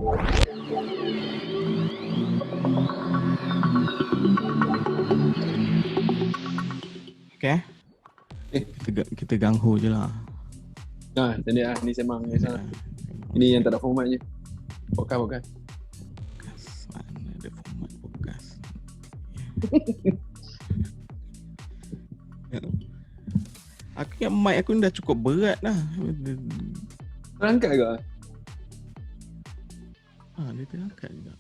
Okay. Kita ganggu je lah. Jadi ni sembang ini yang tak ada formatnya. Podcast. Mana ada format podcast. Aku yang mic aku ni dah cukup berat dah. Terangkat ke? Dia terangkat juga.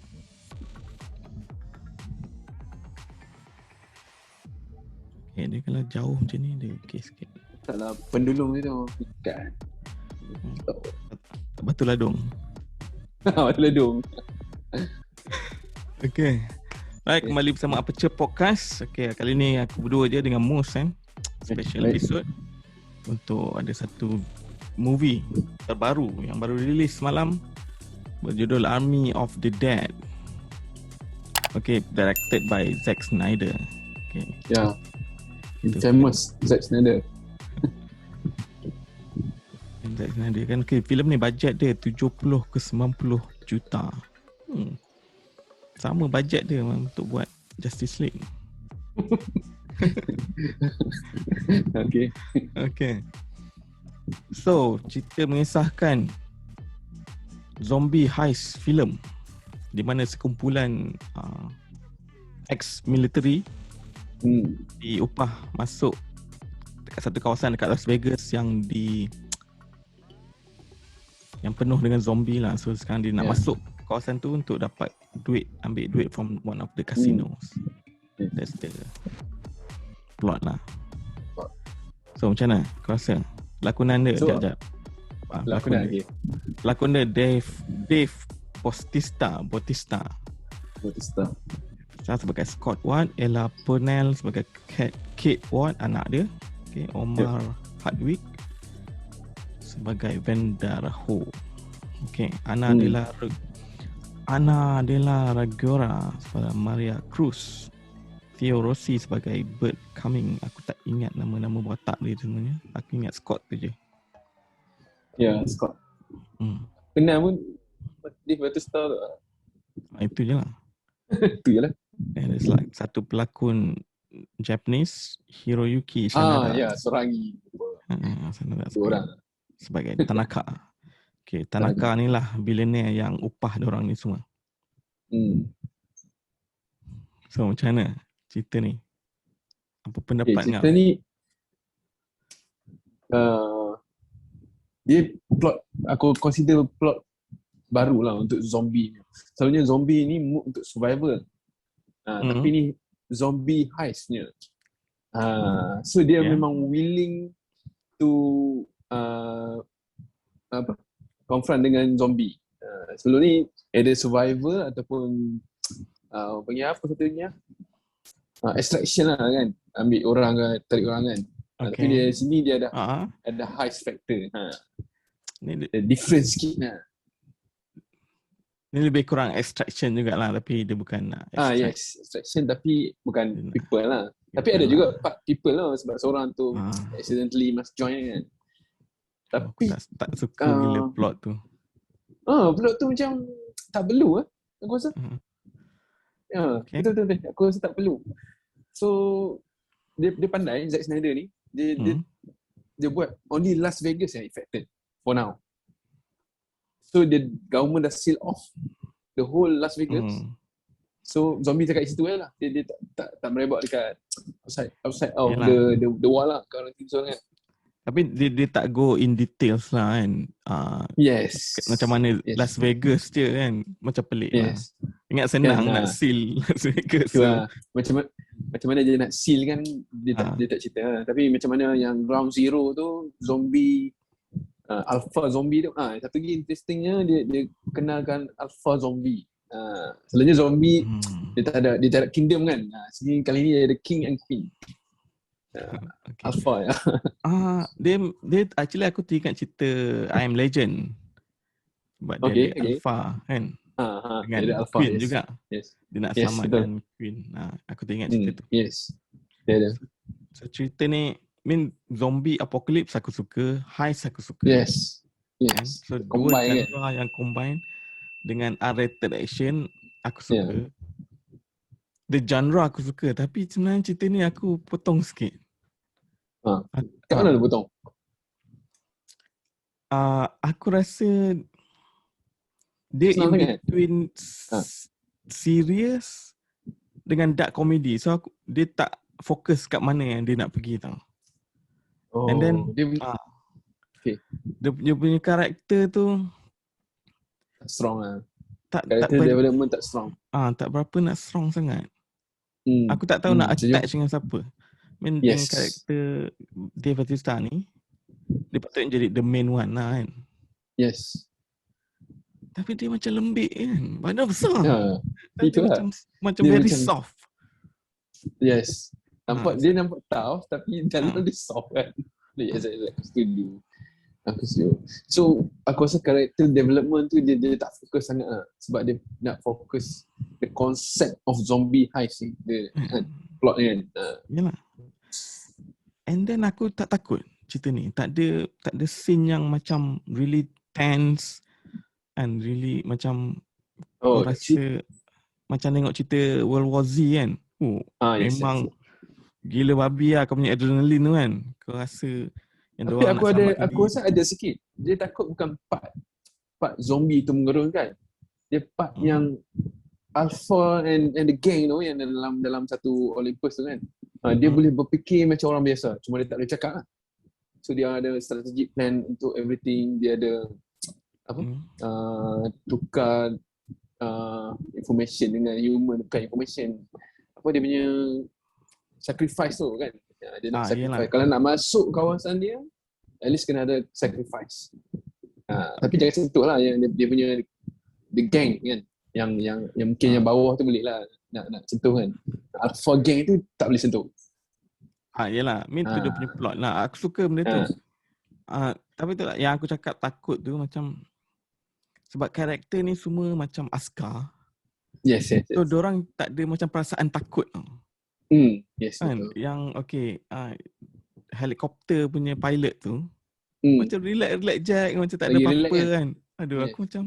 Okay, dia kalau jauh macam ni dia okey sikit. Taklah pendulum tu ikat. Batu ladung. Batu ladung. Okay. Baik, kembali bersama Aperture Podcast. Okay, kali ni aku berdua je dengan Mus special episode untuk ada satu movie terbaru yang baru rilis semalam berjudul Army of the Dead. Okay, directed by Zack Snyder. Okay. Ya. Famous Zack Snyder. Zack Snyder kan, okay, filem ni bajet dia 70 ke 90 juta. Sama bajet dia untuk buat Justice League. Okay. So, cerita mengisahkan zombie heist film di mana sekumpulan ex-military diupah masuk dekat satu kawasan dekat Las Vegas yang penuh dengan zombie lah. So sekarang dia nak masuk kawasan tu untuk dapat duit, ambil duit from one of the casinos. That's the plot lah. So macam mana kau rasa lakonan dia? Sekejap. Lakon dia Dave Bautista sebagai Scott Ward, Ella Purnell sebagai Kate Ward, anak dia. Okay, Omar Hardwick sebagai Vanda Raho. Okay, Ana de la Reguera sebagai Maria Cruz. Theo Rossi sebagai Bert Cumming. Aku tak ingat nama-nama watak dia sebenarnya. Aku ingat Scott tu je. Ya, Scott. Kenal pun Dave Bautista tu. Itu je lah. Itu je lah. And it's like satu pelakon Japanese, Hiroyuki Sanada. Sorangi. Sanada sebagai Tanaka. Okay, Tanaka ni lah billionaire yang upah diorang ni semua. So macam mana cerita ni? Apa pendapat cerita ni dia plot, aku consider plot baru lah untuk zombie. Selalunya zombie ni untuk survival. Tapi ni zombie heistnya. So dia memang willing to confront dengan zombie. Sebelum ni ada survivor ataupun panggil apa satunya? Extraction lah kan. Ambil orang kan, tarik orang kan. Tapi dia sini dia ada heist factor. Ni different sikit lah. Ni lebih kurang extraction jugalah, tapi dia bukan extraction tapi bukan people lah. Tapi ada juga part people lah, sebab seorang tu accidentally must join kan. Tapi aku tak suka bila plot tu. Plot tu macam tak perlu aku rasa. Betul. Aku rasa tak perlu. So dia pandai, Zack Snyder ni. Dia buat only Las Vegas yang affected for now. So the government dah seal off the whole Las Vegas. So zombie dekat situ lah. Dia tak merebak dekat outside of the wall lah kalau nanti kan. Tapi dia tak go in details lah kan. Yes. Macam mana Las Vegas je kan. Macam pelik lah. Ingat senang nak seal Las Vegas. Macam mana dia nak seal kan, dia tak cerita lah. Tapi macam mana yang Ground Zero tu, zombie Alpha zombie tu. Satu lagi interestingnya dia kenalkan Alpha zombie. Selalunya zombie dia tak ada kingdom kan. Sini kali ni dia ada king and queen. Alpha ya. Dia actually aku teringat cerita I Am Legend. Sebab dia ada Alpha kan. Dengan dia ada Alpha, Queen juga. Dia nak selamatkan Queen. Aku teringat cerita tu. Yes. Dia ada. So cerita ni zombie apocalypse aku suka, heist aku suka. Yes. So dua genre yang combine. dengan R-rated action aku suka. The genre aku suka, tapi sebenarnya cerita ni aku potong sikit. Kat mana dia potong? Aku rasa dia Senang in sangat. between serious dengan dark comedy. So dia tak fokus kat mana yang dia nak pergi tau. And then dia punya karakter tu strong lah. Tak development tak strong. Tak berapa nak strong sangat. Aku tak tahu nak attach dengan siapa. Dengan karakter Dave Bautista ni, dia patutnya jadi the main one lah kan. Yes. Tapi dia macam lembik kan. Badan besar. Itulah. Macam very soft. Yes. Dia nampak tough tapi dalam dia soft kan. Yes, aku setuju. So aku rasa karakter development tu dia tak fokus sangat lah. Sebab dia nak fokus the concept of zombie heist ni. Plot ni kan. Yalah. And then aku tak takut cerita ni. Tak ada scene yang macam really tense and really macam kau rasa macam tengok cerita World War Z kan. Memang gila babi lah kau punya adrenaline tu kan. Kau rasa yang tapi aku rasa ada sikit. Dia takut bukan part zombie tu mengerunkan. Dia part yang Alpha and the gang tu yang dalam satu Olympus tu kan. Dia boleh berfikir macam orang biasa. Cuma dia tak boleh cakap lah. So dia ada strategic plan untuk everything. Dia ada tukar information dengan human. Bukan information. Dia punya sacrifice tu kan. Dia nak sacrifice. Kalau nak masuk kawasan dia, at least kena ada sacrifice. Tapi jangan sentuh lah yang dia punya the gang kan. Yang mungkin yang bawah tu boleh lah nak sentuh kan. Alpha gang tu tak boleh sentuh. Yelah, tu dia punya plot lah. Aku suka benda tu. Tapi tu lah yang aku cakap takut tu macam sebab karakter ni semua macam askar. Yes. So diorang tak ada macam perasaan takut tau. Yes, kan? betul. Yang helikopter punya pilot tu macam relax je, macam tak ada apa-apa kan. Aku macam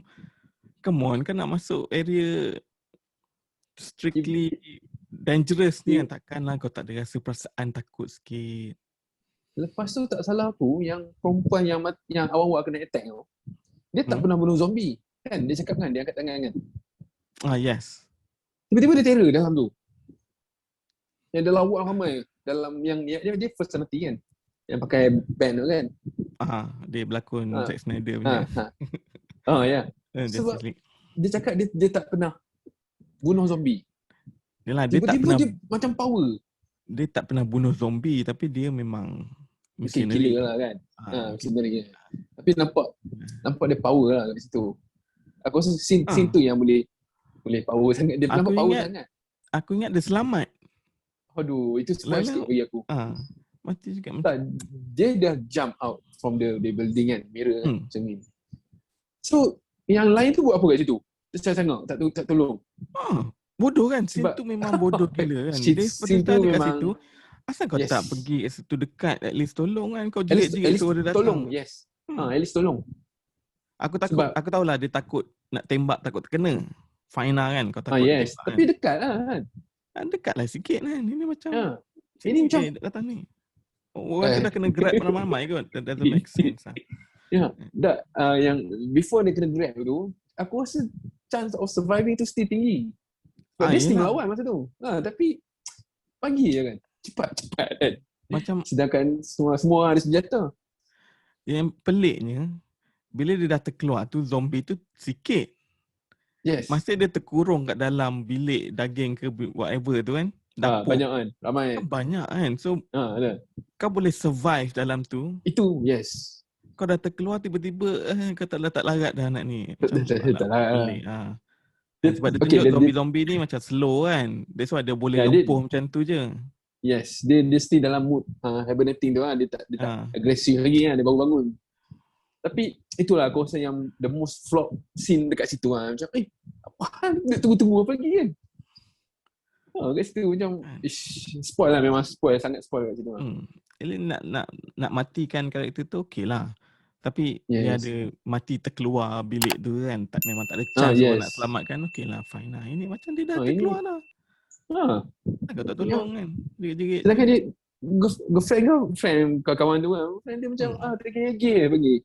come on, kan nak masuk area strictly dangerous ni kan, takkanlah kau tak ada rasa perasaan takut sikit. Lepas tu tak salah aku, yang perempuan yang awal-awal kena attack tu, dia tak pernah bunuh zombie kan. Dia cakap kan, dia angkat tangan kan. Yes. Tiba-tiba dia terror dalam tu. Yang ada lawak ramai dalam yang dia first mati kan. Yang pakai band tu kan. Dia berlakon Zack Snyder punya. Ya. Sebab dia cakap dia tak pernah bunuh zombie. Yalah, tiba-tiba dia macam power. Dia tak pernah bunuh zombie tapi dia memang killer lah kan. Sebenarnya. Tapi nampak dia power lah kat situ. Aku rasa scene tu yang boleh power sangat. Dia nampak power sangat. Aku ingat dia selamat. Aduh, itu spoil sikit bagi aku. Mati juga. Dia dah jump out from the building kan, mirror kan, macam ni. So, yang lain tu buat apa kat situ? Dia saya tengok, tak tolong. Bodoh kan? Scene tu memang bodoh gila kan. Dia seperti tadi kat situ. Asal kau tak pergi kat situ dekat, at least tolong kan. Kau jerit-jerit tu dia datang. Tolong, yes. At least tolong. Aku tahulah dia takut nak tembak, takut terkena. Final kan, kau takut yes. tembak. Tapi dekat lah kan. Dekat lah sikit kan. Ini macam ini macam dekat ni. Orang tu dah kena grab ramai-ramai kot. That doesn't make sense lah. Yang before dia kena grab tu, aku rasa chance of surviving tu still tinggi. Sebab dia still melawan masa tu. Tapi pagi je kan. Cepat kan. Macam sedangkan semua ada senjata. Yang peliknya, bila dia dah terkeluar tu, zombie tu sikit. Yes. Masa dia terkurung kat dalam bilik daging ke whatever tu kan. Dapur. Banyak kan. Ramai. Banyak kan. So ada. Kau boleh survive dalam tu. Itu, yes. Kau dah terkeluar tiba-tiba kau tak larat dah anak ni. Tak larat. Sebab dia tunjuk zombie-zombie ni macam slow kan. That's why dia boleh lumpuh macam tu je. Yes, dia still dalam mood hibernating tu lah. Dia tak agresif lagi kan. Dia baru bangun. Tapi itulah aku rasa yang the most flop scene dekat situ lah. Macam apa dia tunggu-tunggu apa lagi kan. Kat situ macam spoil lah, memang spoil, sangat spoil kat situ lah. Nak matikan karakter tu okey lah. Tapi dia ada mati terkeluar bilik tu kan. Memang tak ada chance orang nak selamatkan. Okay lah, fine lah. Ini macam dia dah terkeluar dah. Kau tak tolong kan. Jerit-jerit. Sedangkan dia girlfriend kawan tu kan. Friend dia macam tergigih pergi.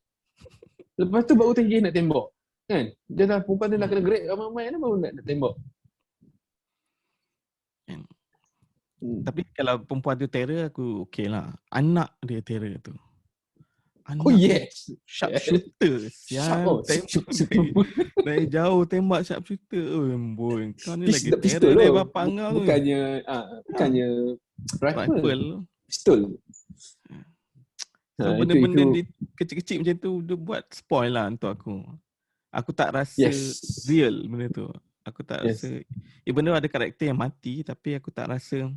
Lepas tu baru tergigih nak tembak. Kan? Dia dah perempuan tu dah kena grab ramai-ramai dah baru nak tembak. Kan? Tapi kalau perempuan tu terror aku okey lah. Anak dia terror tu. Anak sharpshooter. Dari jauh tembak sharpshooter. Boy, kau ni lagi terror dari bapak kau. Bukannya rifle. Pistol. So benda-benda dia kecil-kecil macam tu dia buat spoil lah untuk aku. Aku tak rasa real benda tu. Aku tak rasa even though ada karakter yang mati tapi aku tak rasa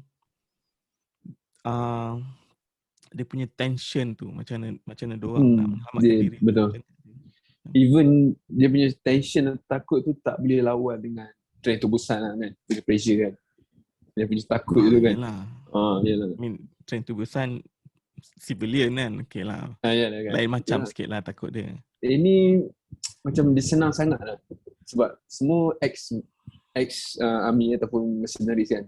dia punya tension tu macam mana diorang nak menyelamatkan diri. Betul. Even dia punya tension dan takut tu tak boleh lawan dengan Train to Busan lah kan. Punya pressure kan. Dia punya takut tu kan. Yalah. I mean Train to Busan civilian kan. Okay lah. Yalah, kan? Lain macam sikit lah takut dia. Ini macam dia senang sangat lah. Sebab semua ex army ataupun mercenaries kan.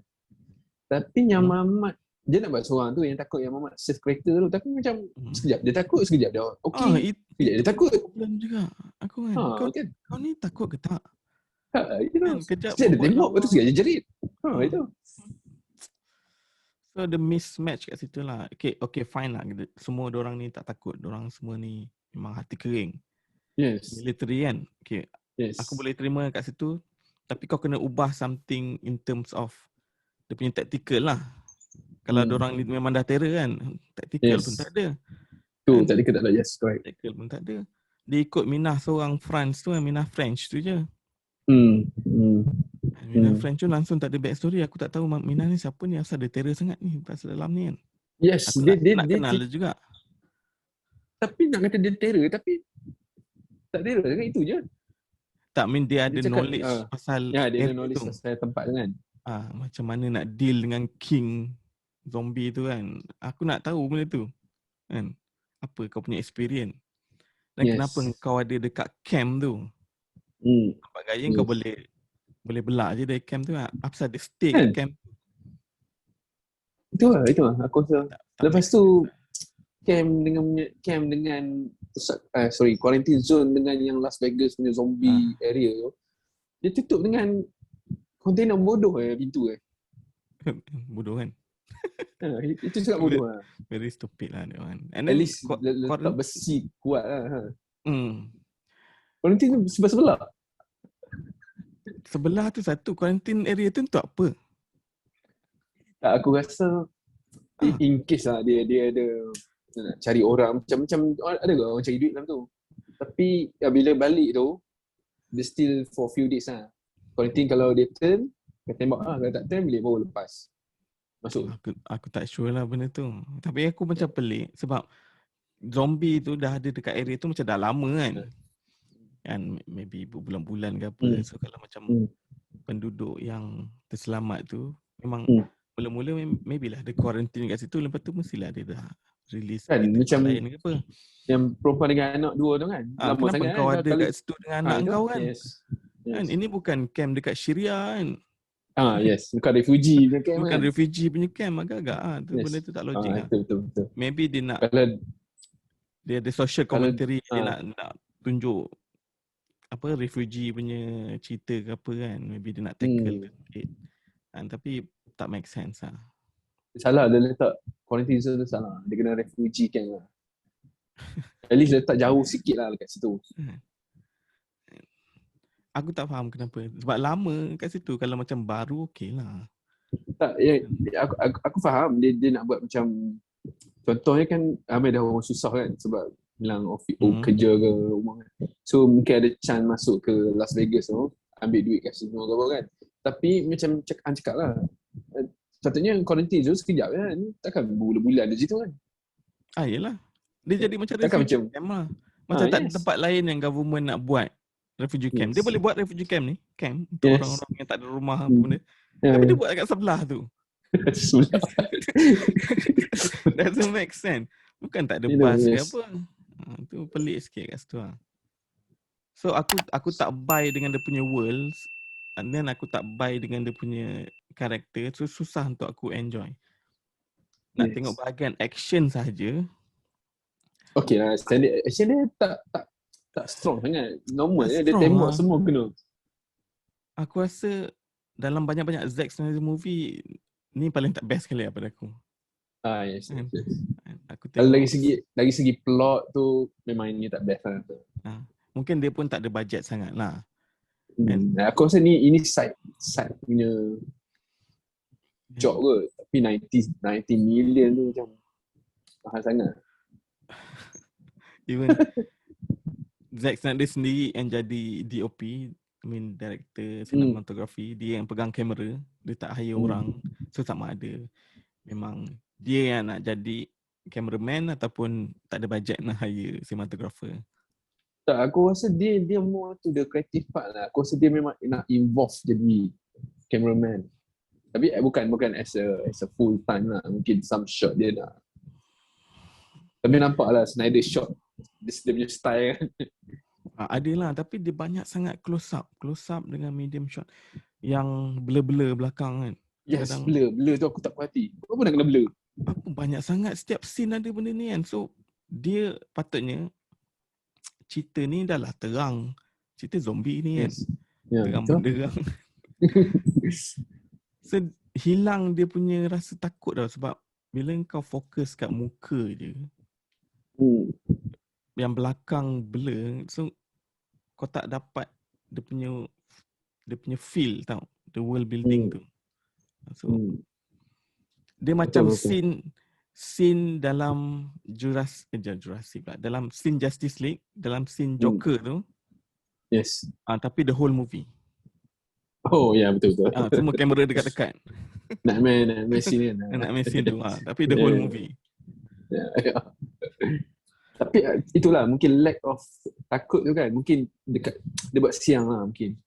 Tapi yang Mamat dia nak buat seorang tu yang takut yang Mamat save character tu. Tapi macam sekejap dia takut, sekejap dia okey. Sekejap dia takut. Problem juga. Aku kan. Kau ni takut ke tak? Sekejap dia tembak, lepas tu sekejap dia jerit. Itu. So the mismatch kat situ lah. Okay fine lah. Semua orang ni tak takut. Orang semua ni memang hati kering. Yes. Military kan. Okay. Yes. Aku boleh terima kat situ. Tapi kau kena ubah something in terms of dia punya tactical lah. Kalau orang ni memang dah terror kan. Tactical pun tak ada. Tactical tak ada. Yes, correct. Tactical pun tak ada. Dia ikut minah seorang France tu kan. Minah French tu je. Minah French tu langsung tak ada backstory. Aku tak tahu Minah ni siapa ni. Asal dia terror sangat ni pasal dalam ni kan. Yes, aku nak kenal dia juga. Tapi nak kata dia terror tapi tak terror dengan itu je. Tak mean dia ada knowledge pasal dia ada knowledge pasal tempat kan. Macam mana nak deal dengan king zombie tu kan. Aku nak tahu benda tu. Kan? Apa kau punya experience. Dan kenapa kau ada dekat camp tu. Nampak gaya kau boleh belak je dari camp tu. Apa pasal dia stay kat camp. Itu lah. Aku rasa. Lepas tu camp dengan quarantine zone dengan yang Las Vegas punya zombie area tu. Dia tutup dengan kontainer bodoh pintu bodoh kan. Itu sangat bodoh lah. Very stupid lah dia kan. At least letak besi kuat lah. Quarantine tu sebelah-sebelah. Sebelah tu satu. Quarantine area tu untuk apa? Tak, aku rasa in case lah dia ada nak cari orang macam ada ke orang cari duit dalam tu. Tapi bila balik tu dia still for few days lah. Quarantine kalau dia turn dia tembak lah. Kalau tak turn boleh baru lepas masuk. Aku tak sure lah benda tu. Tapi aku macam pelik sebab zombie tu dah ada dekat area tu macam dah lama kan. Kan maybe berbulan-bulan ke apa. So kalau macam penduduk yang terselamat tu memang mula-mula maybe lah ada quarantine kat situ. Lepas tu mestilah dia dah release kan macam lain ke apa. Yang perempuan dengan anak dua tu kan. Lama kenapa kau ada kat situ dengan anak kau kan. Kan ini bukan camp dekat Syria kan. Yes, bukan refugee punya camp. Bukan refugee punya camp agak-agak tu benda tu tak logik lah. Betul. Maybe dia nak dia ada social commentary dia nak tunjuk apa refugee punya cerita ke apa kan. Maybe dia nak tackle sikit. Tapi tak make sense lah. Salah dia letak quarantine zone tu salah. Dia kena refugee camp lah. At least letak jauh sikit lah dekat situ. Aku tak faham kenapa. Sebab lama kat situ. Kalau macam baru okey lah. Tak, aku faham dia nak buat macam contohnya kan ramai dah orang susah kan sebab bilang kerja ke rumah kan. So mungkin ada chance masuk ke Las Vegas tu ambil duit kat situ ke apa kan. Tapi macam cakap lah. Sepatutnya quarantine tu sekejap kan. Takkan bulan-bulan di situ kan. Yelah. Dia jadi macam refugee camp lah. Macam tak ada tempat lain yang government nak buat refugee camp. Dia boleh buat refugee camp ni. Camp untuk orang-orang yang tak ada rumah apa benda. Tapi dia buat kat sebelah tu. Doesn't make sense. Bukan tak ada bus ke apa. Tu pelik sikit kat situ lah. So aku tak buy dengan dia punya worlds, and then aku tak buy dengan dia punya karakter. So susah untuk aku enjoy. Nak tengok bahagian action sahaja. Okay lah, standard action dia tak strong sangat. Normal je, dia strong tembak lah. semua kena. Aku rasa dalam banyak-banyak Zack Snyder movie, ni paling tak best sekali lah pada aku. Yes. Aku Kalau tengok dari segi plot tu, memang ini tak best lah. mungkin dia pun tak ada budget sangat lah. Aku rasa ini side punya job ke. Tapi 90 million tu macam mahal sangat. Even Zack Snyder sendiri yang jadi DOP, director cinematography, dia yang pegang kamera, dia tak hire orang. So sama ada memang dia yang nak jadi cameraman ataupun tak ada budget nak hire cinematographer. Tak, aku rasa dia more to the creative part lah. Aku rasa dia memang nak involve jadi cameraman. Tapi bukan as a full time lah. Mungkin some shot dia nak. Tapi nampak lah Snyder shot dia punya style kan. Ada lah, tapi dia banyak sangat close up dengan medium shot yang blur-blur belakang kan. Yes, blur tu aku tak puas hati. Apa nak kena blur? Apa banyak sangat setiap scene ada benda ni kan. So dia patutnya cerita ni dah lah terang. Cerita zombie ni kan. Terang benderang. So hilang dia punya rasa takut tau, sebab bila kau fokus kat muka je, yang belakang blur, so kau tak dapat dia punya feel tau, the world building tu. So dia macam scene dalam Jurassic lah, dalam scene Justice League, dalam scene Joker tu. Yes. Tapi the whole movie. Oh ya, betul. Semua kamera dekat-dekat. Nak main scene kan. Nak main scene tu. Tapi the whole movie. Tapi itulah mungkin lack of takut tu kan. Mungkin dia buat siang lah mungkin.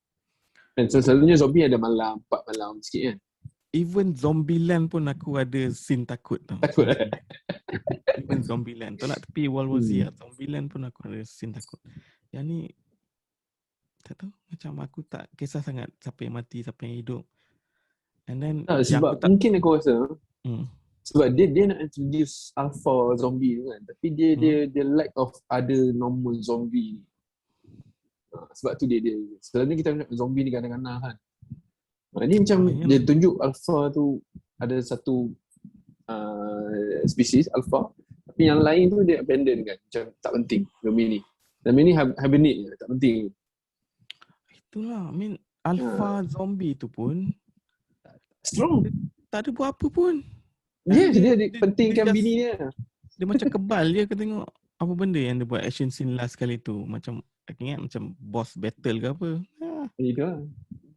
Dan selalunya zombie ada malam, 4 malam sikit kan. Even Zombieland pun aku ada scene takut tau. Takut Even Zombieland. Tolak tepi World War Z lah. Zombieland pun aku ada scene takut. Yang ni tak tahu, macam aku tak kisah sangat siapa yang mati, siapa yang hidup. And then sebab mungkin aku rasa sebab dia nak introduce alpha zombie tu kan. Tapi dia lack of other normal zombie ni. Sebab tu dia selalunya kita nak zombie ni kadang-kadang kan. Ni macam dia tunjuk alpha tu ada satu spesies alpha, tapi yang lain tu dia abandon kan, macam tak penting zombie ni. Zombie ni hibernate je, tak penting. Itulah, alpha zombie tu pun strong. Tak ada buat apa pun. Yes, dia pentingkan bini dia. Dia macam kebal je kau tengok apa benda yang dia buat action scene last kali tu. Macam aku ingat macam boss battle ke apa. Itu lah.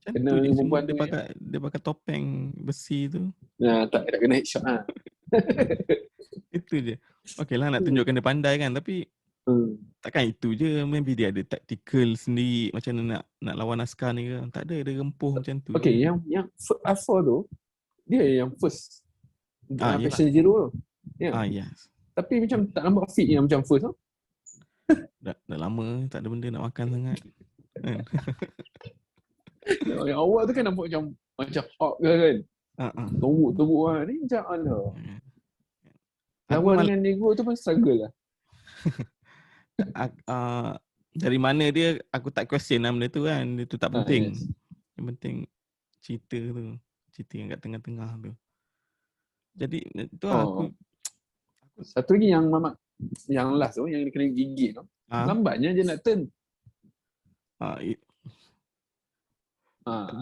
Kena perempuan dia pakai topeng besi tu. Tak kena headshot lah. Itu je. Okay lah, nak tunjukkan dia pandai kan, tapi takkan itu je. Maybe dia ada tactical sendiri, macam mana nak lawan askar ni ke. Tak ada, dia rempuh macam tu. Okay, yang Alpha tu dia yang first Patient Zero tu. Yes. Tapi macam tak nampak fit yang macam first tu. Dah lama tak ada benda nak makan sangat. Yang awal tu kan nampak macam Hulk kan. Tubuh lah. Ni macam mana? Lawan dengan Nego tu pun struggle lah. Dari mana dia, aku tak question lah benda tu kan. Itu tak penting. Yes. Yang penting cerita tu. Cerita yang kat tengah-tengah tu. Jadi tu aku. Satu lagi yang last tu, yang dia kena gigit tu. Lambatnya je nak turn.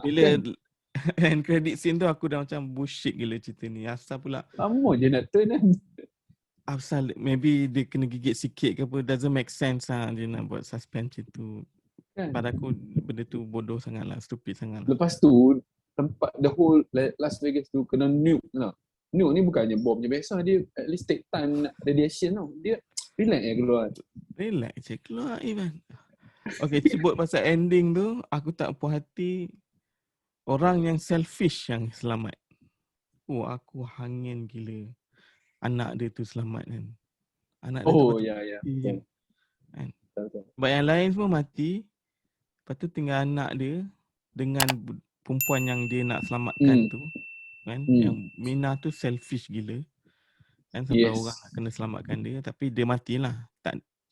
Bila end credit scene tu aku dah macam bullshit gila cerita ni. Asal pula lama je nak turn kan. Asal maybe dia kena gigit sikit ke apa, doesn't make sense lah dia nak buat suspense itu kan. Pada aku benda tu bodoh sangat lah, stupid sangat lah. Lepas tu tempat the whole Las Vegas tu kena nuke lah. Nuke ni bukannya bom je biasa, dia at least take time nak radiation tau. Dia relax je keluar. Relax je keluar Ivan. Okay, sebut pasal ending tu, aku tak puas hati orang yang selfish yang selamat. Aku hangin gila. Anak dia tu selamat kan. Anak dia tu ya. Kan? Betul. Sebab yang lain semua mati. Lepas tu tinggal anak dia dengan perempuan yang dia nak selamatkan tu. Kan? Yang Mina tu selfish gila. Kan sampai orang nak kena selamatkan dia. Tapi dia matilah.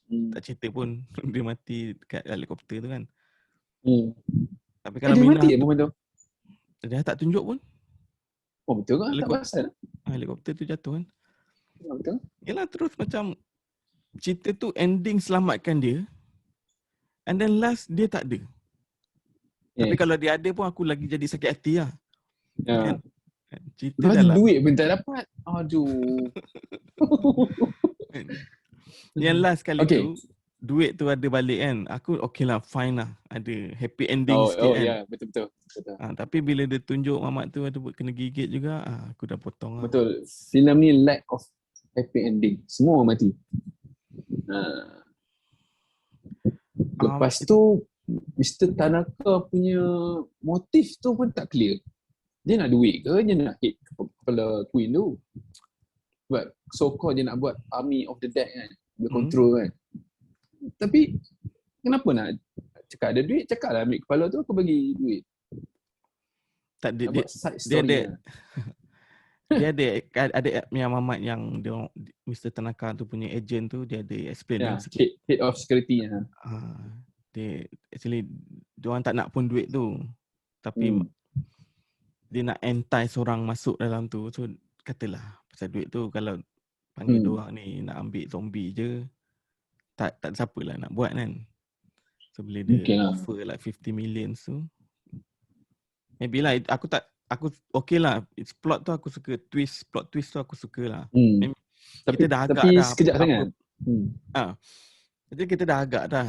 Tak cerita pun dia mati dekat helikopter tu kan. Tapi kalau dia Mina mati tu, moment tu? dia tak tunjuk pun. Oh betul kan? Tak pasal. Helikopter tu jatuh kan. Betul. Yelah terus macam cerita tu ending selamatkan dia. And then last dia tak ada. Tapi kalau dia ada pun aku lagi jadi sakit hati lah. Kan? Cerita Lepas dalam. duit pun tak dapat. Aduh. Yang last kali tu, duit tu ada balik kan. Aku okay lah, fine lah. Ada happy ending sikit kan. Ya, betul. Tapi bila dia tunjuk mamat tu ada buat kena gigit juga, aku dah potong lah. Betul. Filem ni lack of happy ending. Semua orang mati. Lepas tu, Mr. Tanaka punya motif tu pun tak clear. Dia nak duit ke? Dia nak hit kepala Queen tu? Sebab so-called dia nak buat Army of the Dead kan. Dia control kan. Tapi kenapa nak cakap ada duit? Cakap lah ambil kepala tu, aku bagi duit. Tak, dia buat side dia story ada lah. dia ada yang mamat yang dia Mr. Tanaka tu punya agent tu, dia ada explain Ya, sikit. head of security lah. Dia actually dia orang tak nak pun duit tu. Tapi dia nak entice orang masuk dalam tu. So katalah pasal duit tu, kalau panggil diorang ni nak ambil zombie je, tak siapa lah nak buat kan. So bila dia offer like 50 million tu, maybe lah aku okay lah. It's plot tu aku suka, plot twist tu aku suka lah. Kita dah agak tapi dah sekejap sangat. Jadi kita dah agak dah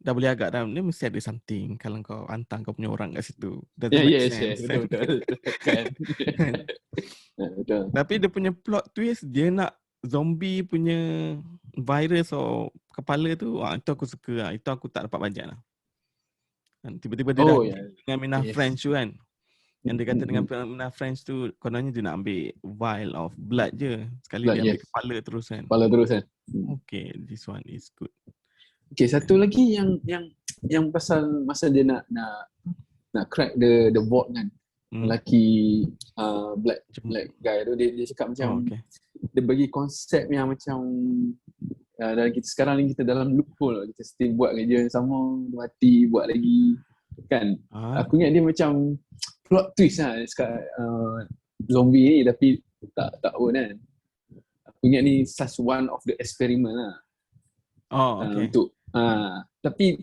boleh agak dah. Dia mesti ada something kalau kau hantar kau punya orang kat situ. Yes, betul. Kan. Betul. Tapi dia punya plot twist, dia nak zombie punya virus atau kepala tu, itu aku suka lah. Itu aku tak dapat bajet lah. Tiba-tiba dia dah dengan Mina French tu kan. Yang dia kata dengan Mina French tu, kononnya dia nak ambil vial of blood je. Sekali dia ambil kepala terus kan. Okay, this one is good. Okay, satu lagi yang pasal masa dia nak crack the vault kan. Lelaki black guy tu, dia cakap macam dia bagi konsep yang macam dalam kita sekarang ni, kita dalam loophole, kita still buat kerja yang sama, mati buat lagi kan. Aku ingat dia macam plot twist lah zombie ni, tapi tak pun kan. Aku ingat ni such one of the experiment lah. Untuk tapi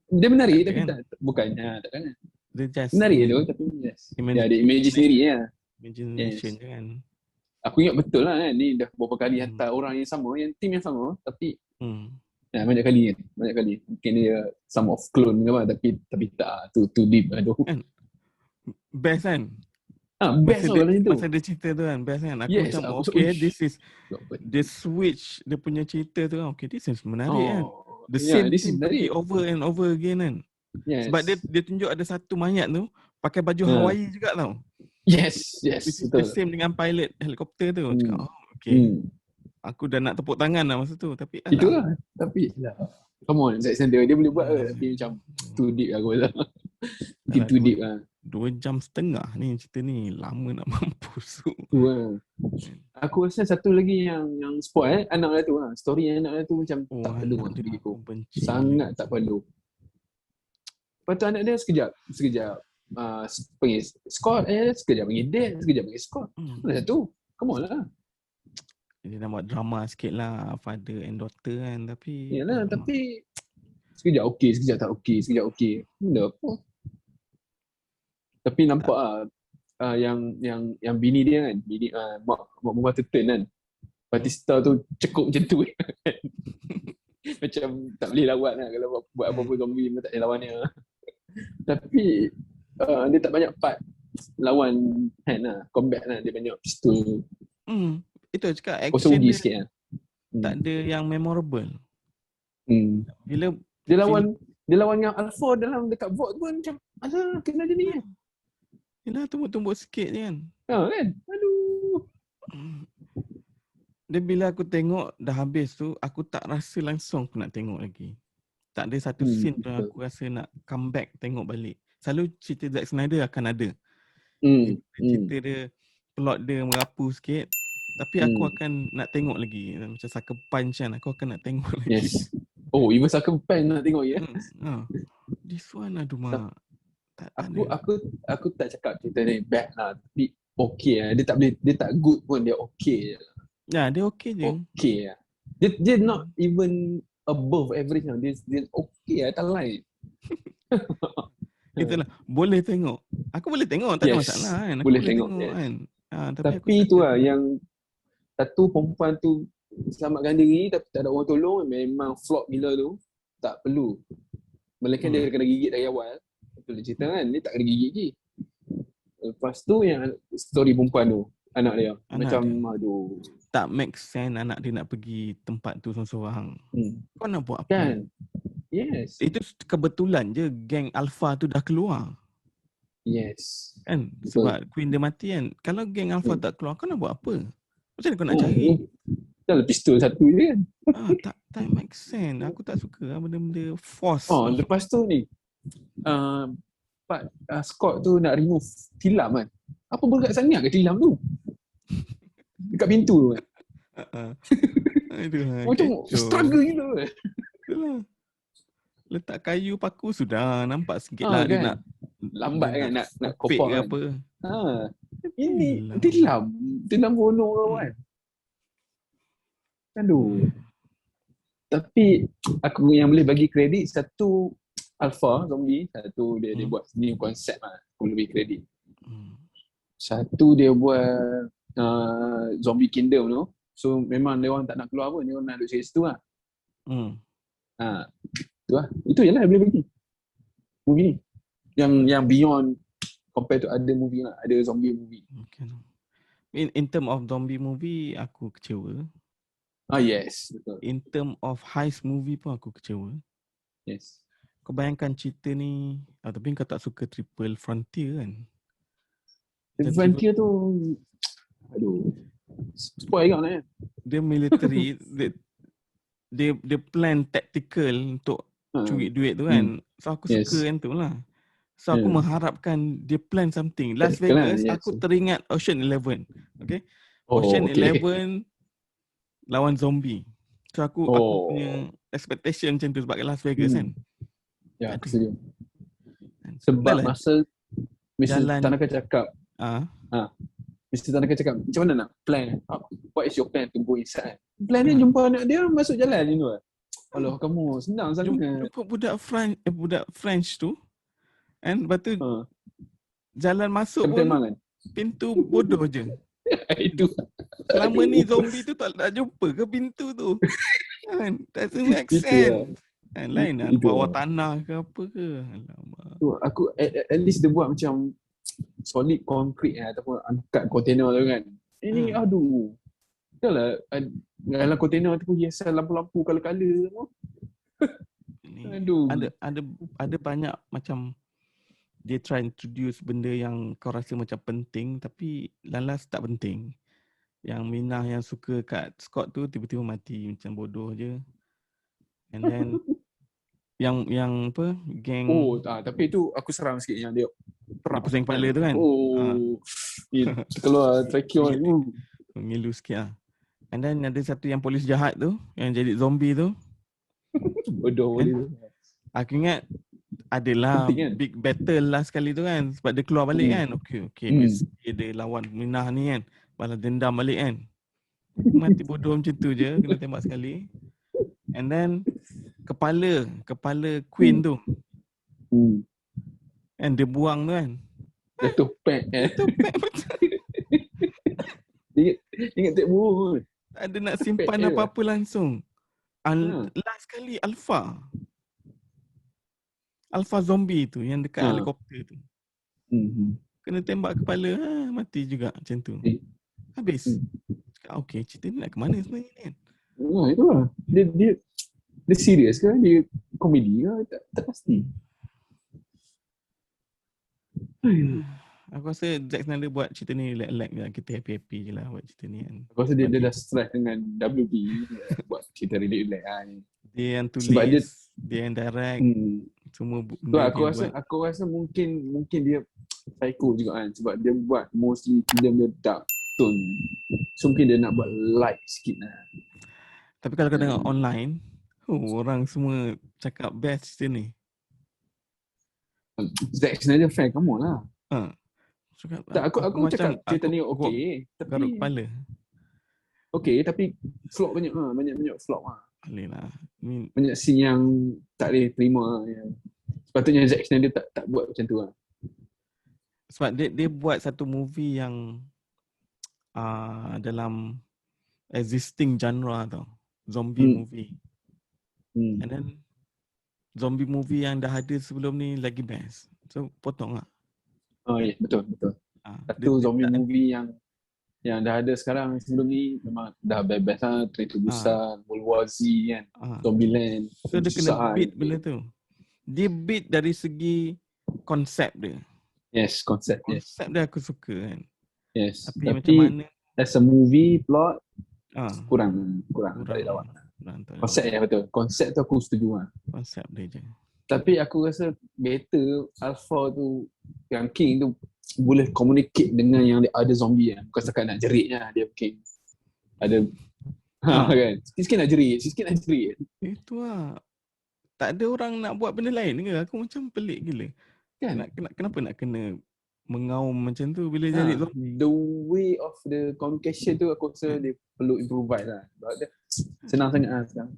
dia menarik, tapi tak, bukannya tak kan. Menarik tu, tapi dia ada image sendiri lah. Imagination je kan. Aku ingat betul lah kan, ni dah beberapa kali hantar orang yang sama, yang team yang sama, tapi banyak kali. Mungkin dia some of clone ke apa, tapi tak, too deep. Aduh. Best kan? Best lah macam tu. Masa dia cerita tu kan, best kan? Aku macam this is the switch dia punya cerita tu kan. Okay, this is menarik kan. The same thing pergi over and over again kan. Sebab dia tunjuk ada satu mayat tu pakai baju Hawaii juga tau. Yes, betul. The same dengan pilot helikopter tu. Cakap, okay. Aku dah nak tepuk tangan lah masa tu. Tapi itulah. Tapi come on, Zack Snyder dia boleh buat tapi macam too deep aku rasa. Mungkin too deep lah. 2.5 jam ni cerita ni lama nak mampus tu. Aku rasa satu lagi yang spoil anak dia tu lah. Story anak dia tu macam tak perlu lah bagi aku. Sangat tak perlu. Lepas tu anak dia sekejap panggil Scott, sekejap panggil Dad, sekejap panggil Scott. Mana satu? Come on lah. Dia nak buat drama sikit lah, father and daughter kan, tapi yalah, tapi sekejap okey, sekejap tak okey, sekejap okey. Benda apa? Tapi nampak yang bini dia kan, mak mertua turn kan. Batista tu cekup macam tu kan. Macam tak boleh lawan lah kalau buat apa-apa zombie memang tak boleh lawan dia. Tapi dia tak banyak part lawan hand lah, combat lah, dia banyak pistol. Itu cakap action dia sikit lah. Tak ada yang memorable. Bila dia lawan yang Alpha dalam dekat vault pun macam kena dia ni kan. Yelah, tumbuk-tumbuk sikit je kan. Kan? Aduh. Dia bila aku tengok dah habis tu, aku tak rasa langsung aku nak tengok lagi. Tak ada satu scene pun aku rasa nak come back tengok balik. Selalu cerita Zack Snyder akan ada. Cerita dia, plot dia merapu sikit. Tapi aku akan nak tengok lagi. Macam Sucker Punch kan, aku akan nak tengok lagi. Yes. Oh, even Sucker Punch nak tengok ya. This one aduh mak. Aku tak cakap cerita ni bad lah. Tapi okay lah. Dia tak good pun, dia okay je. Ya, dia okay je. Okay lah. Dia not even above average lah. Dia okay lah, tak lain. Itulah, boleh tengok. Aku boleh tengok, tak ada masalah kan. Aku boleh tengok yes. Kan. Tapi tu lah yang satu perempuan tu selamatkan diri tapi tak ada orang tolong, memang flop gila tu. Tak perlu. Melainkan dia kena gigit dari awal. Betul dia cerita kan, dia tak kena gigit lagi. Lepas tu yang story perempuan tu, anak dia. Macam aduh. Tak make sense anak dia nak pergi tempat tu seorang-seorang. Kau nak buat apa? Kan? Yes. Itu kebetulan je geng Alpha tu dah keluar. Yes. Kan? Sebab Queen dia mati kan. Kalau geng Alpha tak keluar, kau nak buat apa? Macam mana kau nak cari? Dah pistol satu je kan? Tak make sense. Aku tak suka benda-benda force. Lepas tu ni, Pak Scott tu nak remove tilam kan? Apa berat sangat ke tilam tu? Dekat pintu tu kan? Macam struggle gila kan? Itulah. Letak kayu paku sudah nampak sikit lah kan? dia nak lambat kan nak kopak ke kan? apa. Ini tilam gunung kan? Aduh. Tapi aku yang boleh bagi kredit, satu Alpha Zombie, satu dia buat new konsep lah, aku boleh bagi kredit. Satu dia buat Zombie Kingdom tu. So memang dia orang tak nak keluar pun, dia orang nak duduk situ lah. Tu lah. Itu je lah yang boleh bagi movie ni. Yang beyond compare to other movie lah, ada zombie movie. Okay. In term of zombie movie, aku kecewa. Yes, betul. In term of heist movie pun aku kecewa. Yes. Kau bayangkan cerita ni, tapi kau tak suka Triple Frontier kan? Triple Frontier tu, aduh, spoil kan kan? Dia military, dia plan tactical untuk curi duit tu kan. So aku suka yang tu lah. So aku mengharapkan dia plan something. Las Vegas, aku teringat Ocean 11. Okay? Ocean 11 lawan zombie. So aku punya expectation macam tu sebab Las Vegas kan. Ya, aku setuju. Sebab masa Mr. Tanaka cakap Mr. Tanaka cakap macam mana nak plan, what is your plan to go inside. Plan dia jumpa anak dia masuk jalan je tu lah. Alah kamu senang sangat. Jumpa budak French tu and lepas tu jalan masuk pun kan? Pintu bodoh je. Itu selama ni zombie tu tak jumpa ke pintu tu kan, doesn't make sense kan. Lain lah bawah tanah ke apa ke. Alamak. Aku at least dia buat macam solid concrete ataupun angkat kontainer tu kan. Ini aduh. Yalah dalam kontainer tu pun hiasan lampu-lampu color-color semua. Aduh. Ada banyak macam dia try introduce benda yang kau rasa macam penting tapi lalas tak penting. Yang Minah yang suka kat Scott tu tiba-tiba mati macam bodoh je. And then yang apa geng tapi tu aku seram sikit yang dia pusing kepala tu kan. Dia keluar trachea ni. Ngilu sikit lah. And then ada satu yang polis jahat tu yang jadi zombie tu. Bodoh dia. Aku ingat adalah kan? Big battle lah sekali tu kan sebab dia keluar balik kan. Okay dia lawan Minah ni kan, balas dendam balik kan. Mati bodoh macam tu je, kena tembak sekali. And then kepala Queen tu and dia buang tu kan, jatuh pek betul. Ingat tak burung pun tak ada nak simpan apa-apa langsung. Last kali Alpha zombie tu yang dekat helikopter tu. Kena tembak kepala, mati juga macam tu. Habis. Okay, cerita ni nak ke mana sebenarnya ni kan? Itulah. Dia serius ke? Dia komedi ke? Tak pasti. Aku rasa Zack Snyder buat cerita ni lag-lag je. Kita happy-happy je lah buat cerita ni kan. Aku rasa dia dah stress dengan WB buat cerita relax lah ni. Dia yang Sebab tulis, dia yang direct, semua so, aku rasa mungkin dia psycho juga kan, sebab dia buat mostly film dia dark tone. So mungkin dia nak buat light sikit lah. Tapi kalau kau tengok online, orang semua cakap best cerita ni. Zack Snyder fan, come on lah. Cakap, Tak, aku cakap cerita ni okey, tapi garuk kepala. Okey, tapi flop banyak lah, banyak flop lah. Boleh lah. Banyak scene yang tak boleh terima lah. Sepatutnya Zack Snyder tak buat macam tu lah. Sebab dia buat satu movie yang dalam existing genre tau. Zombie movie. And then zombie movie yang dah ada sebelum ni lagi best. So potong lah. Oh ya, betul. Satu zombie movie yang dah ada sekarang sebelum ni memang dah best lah. Train to Busan, World War Z kan, Zombieland. So dia kena beat benda tu. Dia beat dari segi konsep dia. Yes, konsep dia aku suka kan. Yes. Tapi macam mana as a movie plot kurang tak lawan. Konsep betul. Konsep tu aku setuju lah. Konsep dia je. Tapi aku rasa better Alpha tu, yang King tu boleh communicate dengan yang ada zombie kan. Bukan setakat nak jeritnya dia mungkin ada kan. Sikit-sikit nak jerit. Itu lah. Tak ada orang nak buat benda lain ke? Aku macam pelik gila. Kan? Kenapa nak kena mengaum macam tu bila jadi zombie? The way of the communication tu aku rasa dia perlu improvise lah. Sebab dia senang sangat lah sekarang.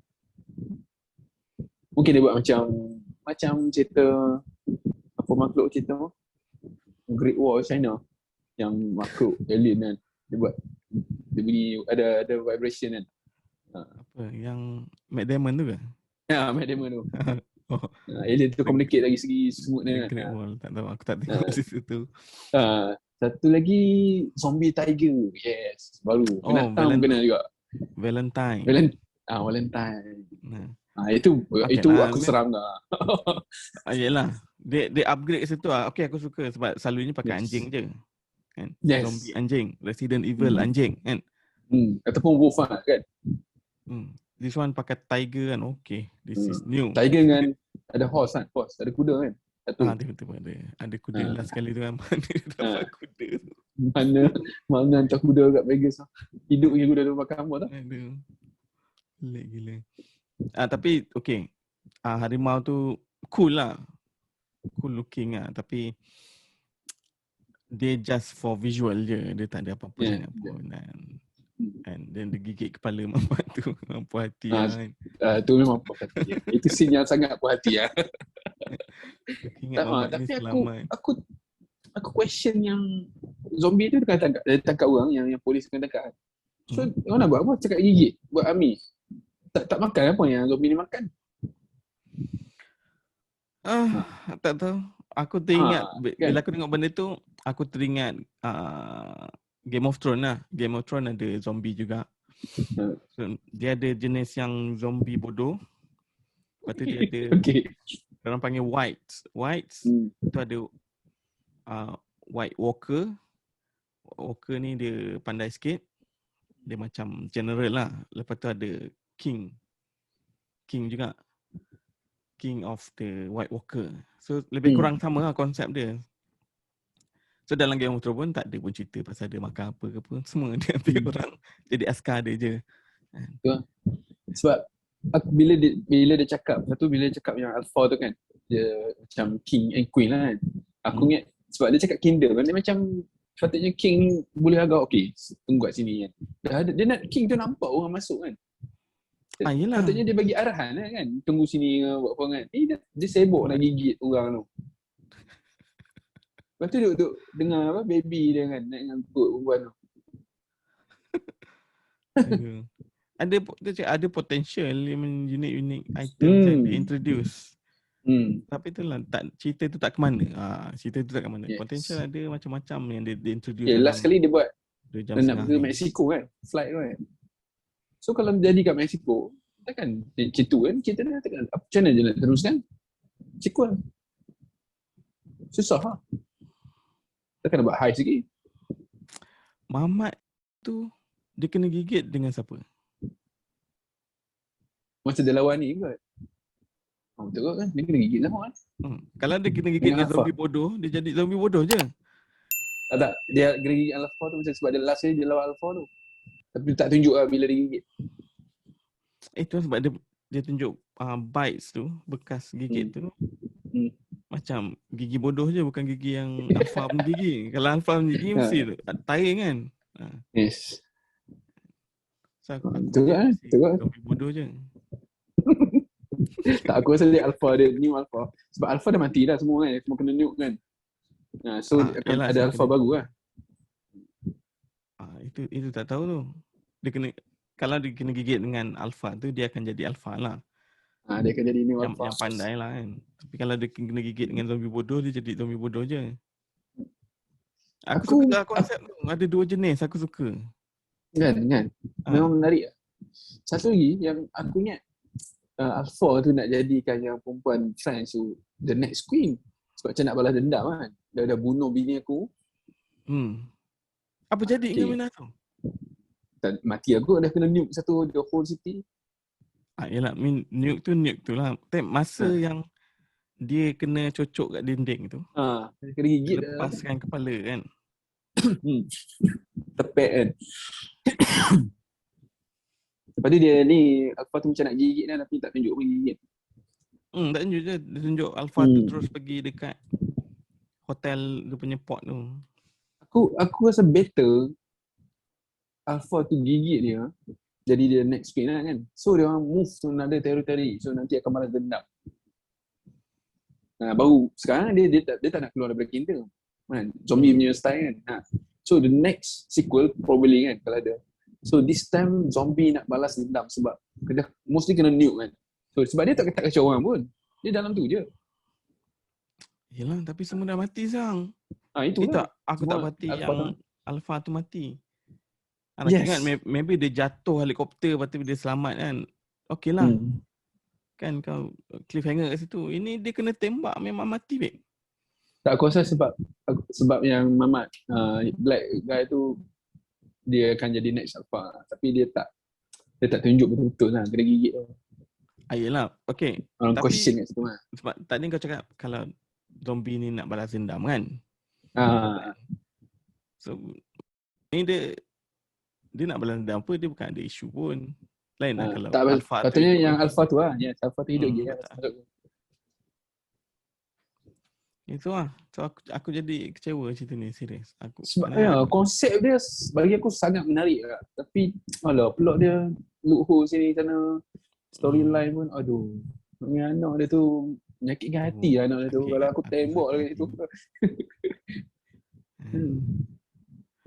Mungkin dia buat macam cerita apa makhluk cerita Great Wall China yang makhluk alien kan. Dia bunyi ada vibration kan. Apa yang Matt Damon tu ke? Ya, Matt Damon tu. Alien tu communicate dari segi semut dia kan. Great Wall, tak tahu, aku tak tengok situ tu. Satu lagi zombie tiger. Yes, baru. Binatang kena juga. Valentine. Itu aku seram lah. Yelah. Dia upgrade ke situ lah. Okay, aku suka sebab selalunya pakai anjing je. Kan? Zombie anjing. Resident Evil anjing kan. Ataupun wolf lah kan. This one pakai tiger kan. Okay, this is new. Tiger dengan ada horse kan. Ada kuda kan. Betul ada kuda last sekali tu kan. Mana dia dapat kuda tu. Mana hantar kuda kat Vegas lah. Hidup punya kuda tu makan apa tak? Pelik gila. Tapi okay. Harimau tu cool lah. Cool looking lah. Tapi dia just for visual je. Dia tak ada apa-apa sangat pun. And then dia gigit kepala mampat tu. Mampu hati lah kan. Tu memang mampu hati. Itu scene yang sangat mampu hati lah. Tapi aku question yang zombie tu dia tangkap orang yang polis kena tangkap. So orang nak buat apa? Cakap gigit buat army. Tak makan apa yang zombie ni makan. Tak tahu. Aku teringat bila aku tengok benda tu, aku teringat Game of Thrones lah. Game of Thrones ada zombie juga. So, dia ada jenis yang zombie bodoh. Lepas tu dia ada orang panggil whites. Whites tu ada White Walker. Walker ni dia pandai sikit. Dia macam general lah. Lepas tu ada King juga. King of the White Walker. So lebih kurang sama lah konsep dia. So dalam Game of Thrones pun tak ada pun cerita pasal dia makan apa ke apa. Semua dia ambil orang jadi askar dia je. Sebab bila dia cakap, bila dia cakap yang Alpha tu kan, dia macam King and Queen lah kan. Aku ingat sebab dia cakap Kingdom kan, dia macam sepatutnya King ni boleh agak tunggu kat sini kan. Dia nak King tu nampak orang masuk kan. Patutnya dia bagi arahan kan. Tunggu sini buat apa kan. Dia sibuk nak gigit orang tu. Lepas tu duduk dengar baby dia kan nak ngangkut perempuan tu. Ada potential unik item yang diintroduce. Tapi itulah cerita tu tak ke mana. Cerita tu tak ke mana. Potential ada macam-macam yang dia introduce. Last kali dia buat dia nak pergi Mexico kan. Flight tu kan. So kalau jadi kat Mexico, takkan cerita kan, kita dah takkan macam mana je nak teruskan? Sequel. Susah lah. Takkan nak buat high sikit. Mamat tu dia kena gigit dengan siapa? Macam dia lawan ni kot. Betul kot kan? Dia kena gigit lah kan? Kalau dia kena gigit dengan zombie bodoh, dia jadi zombie bodoh je. Tak. Dia kena gigit Alpha tu macam sebab dia last dia lawan Alpha tu. Tapi tak tunjuk lah bila dia gigit. Itu sebab dia tunjuk bites tu, bekas gigit tu. Macam gigi bodoh je, bukan gigi yang Alpha pun gigi. Kalau Alpha pun gigi mesti taring kan. Yes. So, aku betul kan? Zombie bodoh je. Tak, aku rasa dia Alpha, dia new Alpha. Sebab Alpha dah mati dah semua kan. Semua kena nuke kan. So akan ada Alpha baru lah. Itu tak tahu tu. Dia kena, kalau dia kena gigit dengan Alpha tu, dia akan jadi Alpha lah. Dia akan jadi new Alpha. Yang pandai lah kan. Tapi kalau dia kena gigit dengan zombie bodoh, dia jadi zombie bodoh je. Aku suka konsep tu. Ada 2 jenis, aku suka. Kan? Memang menarik. Satu lagi yang aku ingat, Alpha tu nak jadikan yang perempuan French tu the next queen. Sebab macam nak balas dendam kan. Dia dah bunuh bini aku. Apa jadi dengan benda tu? Mati aku dah kena nuke satu the whole city. Yelah, nuke tu lah. Masa yang dia kena cocok kat dinding tu. Kena gigit. Lepaskan kepala kan. Tepek kan. Lepas tu dia ni Alpha tu macam nak gigit kan, tapi tak tunjuk pun gigit. Tak tunjuk je. Dia tunjuk Alpha tu terus pergi dekat hotel dia punya port tu. Aku rasa better Alpha tu gigit dia, jadi dia next queen lah kan. So dia orang move to another territory. So nanti akan balas dendam. Baru sekarang dia tak nak keluar daripada kingdom kan. Zombie punya style kan. So the next sequel probably kan kalau ada. So this time zombie nak balas dendam sebab mostly kena nuke kan. So sebab dia tak kacau orang pun. Dia dalam tu je. Yelah, tapi semua dah mati sang. Itu lah. Aku tak mati yang Alpha tu mati. Aku ingat maybe dia jatuh helikopter lepas tu dia selamat kan. Okey lah. Kan kau cliffhanger kat situ. Ini dia kena tembak memang mati babe. Tak, aku rasa sebab yang Mamat black guy tu dia akan jadi next Alpha. Tapi dia tak tunjuk betul-betul lah. Kena gigit tu. Yelah. Okay. Orang question kat situ lah. Sebab tadi kau cakap kalau zombie ni nak balas dendam kan. So ni dia nak balas dendam apa, dia bukan ada isu pun. Lain lah kalau Alpha tu. Katanya yang Alpha tu lah. Yes, Alpha tu hidup je. Itu lah. So aku jadi kecewa cerita ni, serius. Sebab konsep dia bagi aku sangat menarik lah. Tapi plot dia loophole sini sana, storyline pun aduh. Anak dia tu menyakitkan hati lah anak dia tu. Kalau aku tembak lagi situ.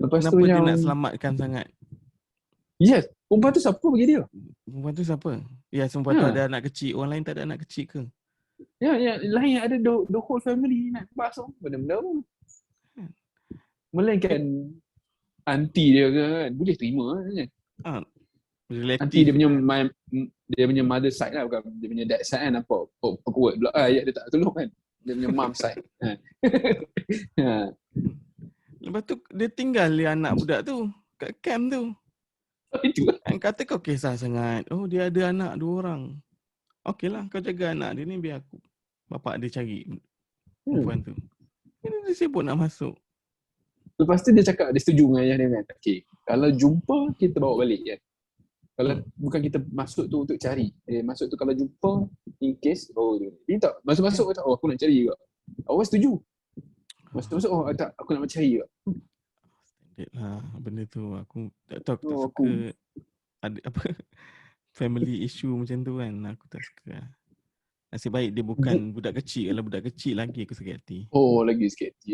Lepas kenapa dia nak selamatkan sangat? Yes, perempuan tu siapa bagi dia? Perempuan tu siapa? Ya, perempuan tu ada anak kecil. Orang lain tak ada anak kecil ke? Ya, lain ada the whole family nak bahas benda-benda pun. Melainkan aunty dia kan, boleh terima kan. Aunty dia punya mother side lah, bukan dia punya dad side kan. Nampak awkward pula. Ayat dia tak tolong kan. Dia punya mom side. Lepas tu dia tinggal dia anak budak tu kat camp tu. Itu lah. Kan kata kau kisah sangat. Oh, dia ada anak 2 orang. Okey lah, kau jaga anak dia ni biar aku bapak dia cari perempuan tu. Ini dia sibuk nak masuk. Lepas tu dia cakap, dia setuju dengan ayah dia kan. Okay, kalau jumpa kita bawa balik kan. Kalau bukan kita masuk tu untuk cari. Masuk tu kalau jumpa in case dia tak masuk kata aku nak cari juga. Awak setuju. Masuk tak, aku nak cari juga. Standard lah benda tu. Aku tak tahu, aku tak suka ada apa family issue macam tu kan. Aku tak suka. Nasib baik dia bukan budak kecil. Kalau budak kecil lagi aku sakit hati. Lagi sakit hati.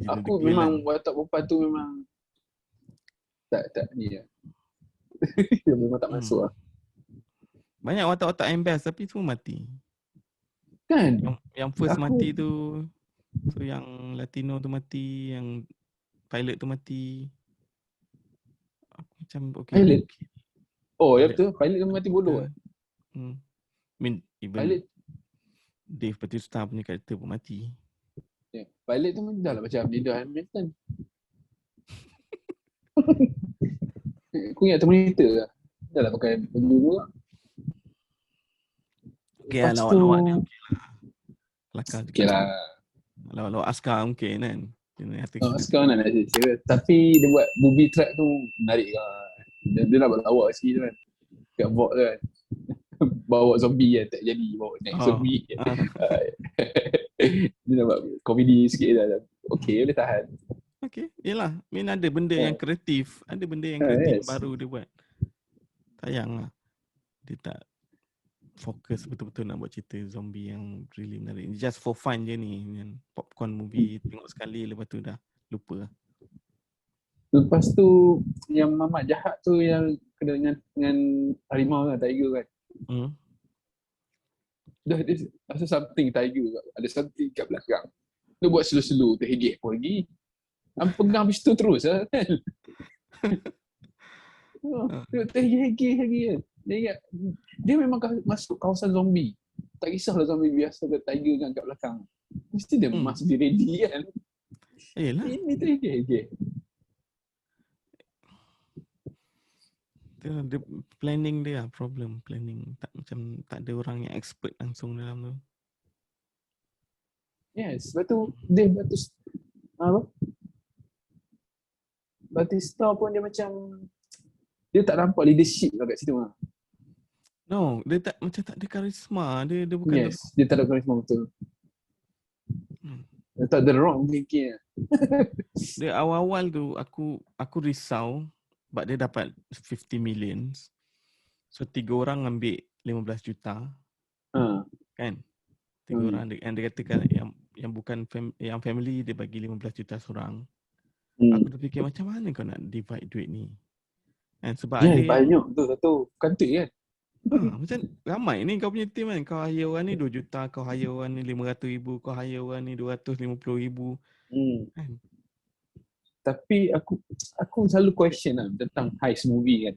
Aku memang watak perempuan tu memang tak ni lah. Dia memang tak masuk lah. Banyak watak-watak yang best tapi semua mati. Kan? Yang first mati tu. So yang Latino tu mati. Yang pilot tu mati. Aku macam pilot? Ya betul. Pilot tu mati bodoh lah. Even pilot. Dave Bautista punya karakter pun mati. Balik tu dah lah macam dia dah Hamilton. Aku ingat Terminator lah. Dah lah pakai baju tu lah. Okay lah, Lepas tu lawak-lawak dia okay lah. Kelakar juga. okay lah. Lawak-lawak askar mungkin kan. Sekarang nak serius. Tapi dia buat movie track tu menarik lah. Dia nak buat lawak sikit kan. Kat bot tu kan. Bawa zombie kan, tak jadi bawa next zombie. Dia nak buat komedi sikit lah. Okay, boleh tahan. Okay, yelah. Ada benda yang kreatif. Ada benda yang kreatif baru dia buat. Sayang lah. Dia tak fokus betul-betul nak buat cerita zombie yang really menarik. Just for fun je ni. Popcorn movie, tengok sekali lepas tu dah lupa. Lepas tu yang mamat jahat tu yang kena dengan harimau kan, tiger kan. Dah dia rasa something tiger kat. Ada something kat belakang. Dia buat slow-slow, terhegek pun lagi. Pegang habis tu terus lah kan. Dia terhegek lagi kan. Dia memang masuk kawasan zombie. Tak kisahlah zombie biasa ke tiger kan kat belakang. Mesti dia must be ready kan. Yelah. Ini terhegek. Dia planning dia lah, problem planning. Tak ada orang yang expert langsung dalam tu. Yes, lepas tu dia apa? Batista pun dia macam dia tak nampak leadership lah kat situ lah. No, dia tak macam tak ada karisma. Dia bukan. Yes, dia tak ada karisma betul. Dia tak ada wrong thinking. Dia awal-awal tu aku risau sebab dia dapat 50 million. So 3 orang ambil 15 juta. Kan? 3 orang dia katakan yang bukan yang family dia bagi 15 juta seorang. Aku dah fikir macam mana kau nak divide duit ni. Kan sebab ada banyak tu satu country kan. Macam ramai ni kau punya team kan. Kau hire orang ni 2 juta, kau hire orang ni 500,000, kau hire orang ni 250,000. Kan? Tapi aku selalu question lah tentang heist movie kan.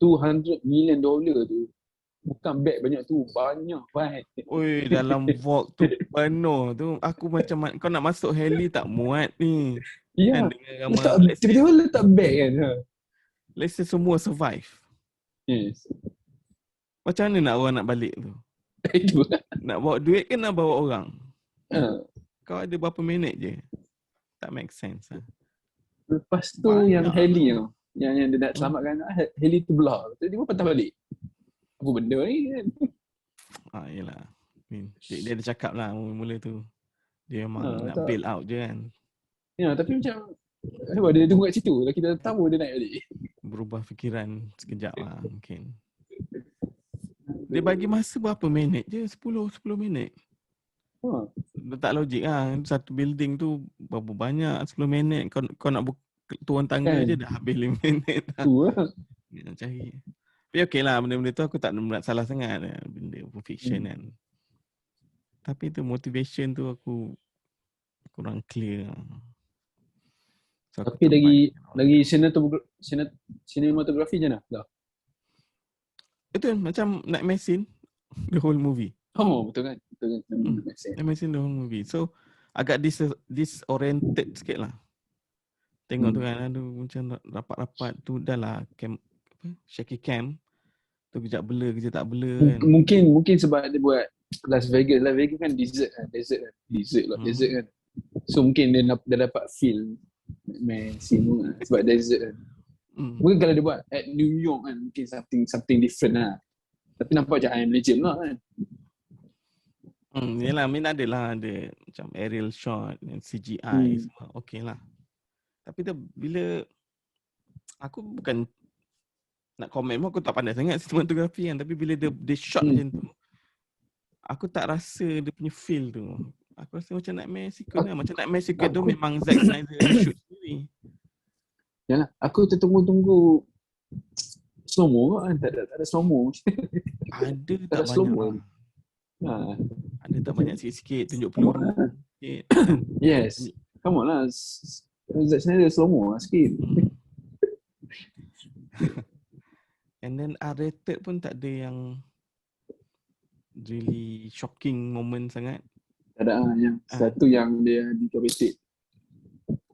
$200 million tu bukan beg banyak tu, banyak banget. Oi, dalam vault tu penuh tu. Aku macam kau nak masuk heli tak muat ni. Ya. Kan, tiba-tiba letak beg kan. Let's say semua survive. Yes. Macam mana nak orang nak balik tu? Nak bawa duit ke nak bawa orang? Kau ada berapa minit je? Tak make sense lah. Lepas tu yang heli tu. Yang dia nak selamatkan heli tu belah. Dia pun patah balik. Apa benda ni kan? Yelah. Dia ada cakap lah mula-mula tu. Dia memang nak bail out je kan. Ya, tapi macam dia tunggu kat situ. Dah kita tahu dia naik balik. Berubah fikiran sekejap lah mungkin. Dia bagi masa berapa minit je? 10 minit. Tak logik lah. Satu building tu berapa banyak 10 minit. Kau nak turun tangga je dah habis 5 minit dah. Nak cari. Tapi okey lah benda-benda tu aku tak nak salah sangat. Benda fiction kan. Tapi tu motivation tu aku kurang clear. So, tapi lagi cinematography je nak dah. Itu macam Nightmare Scene the whole movie. Betul kan? Nightmare Scene the whole movie. So agak disoriented sikit lah. Tengok tu kan, aduh macam rapat-rapat tu dah lah shaky cam. Tu kejap blur, kejap tak blur kan. Mungkin sebab dia buat Las Vegas kan desert kan. So mungkin dia dapat feel Nightmare Scene lah, sebab desert kan. Mungkin kalau dia buat at New York kan, mungkin something different lah. Tapi nampak macam I Am Legend lah kan. Yelah, ada macam aerial shot and CGI semua okey lah. Tapi bila aku bukan nak komen pun, aku tak pandai sangat sinematografi kan. Tapi bila dia shot macam tu, aku tak rasa dia punya feel tu. Aku rasa macam Nightmare Sequence lah. Macam Nightmare Sequence tu memang Zack Snyder shoot sendiri. Yalah, aku tunggu slow-mo kan. Tak ada slow-mo. Ada tak banyak lah. Ada tak banyak sikit-sikit tunjuk peluru sikit. Yes. Come on lah. Zack Snyder slow-mo lah sikit. And then R-rated pun tak ada yang really shocking moment sangat. Tak ada yang satu yang dia dikopetik.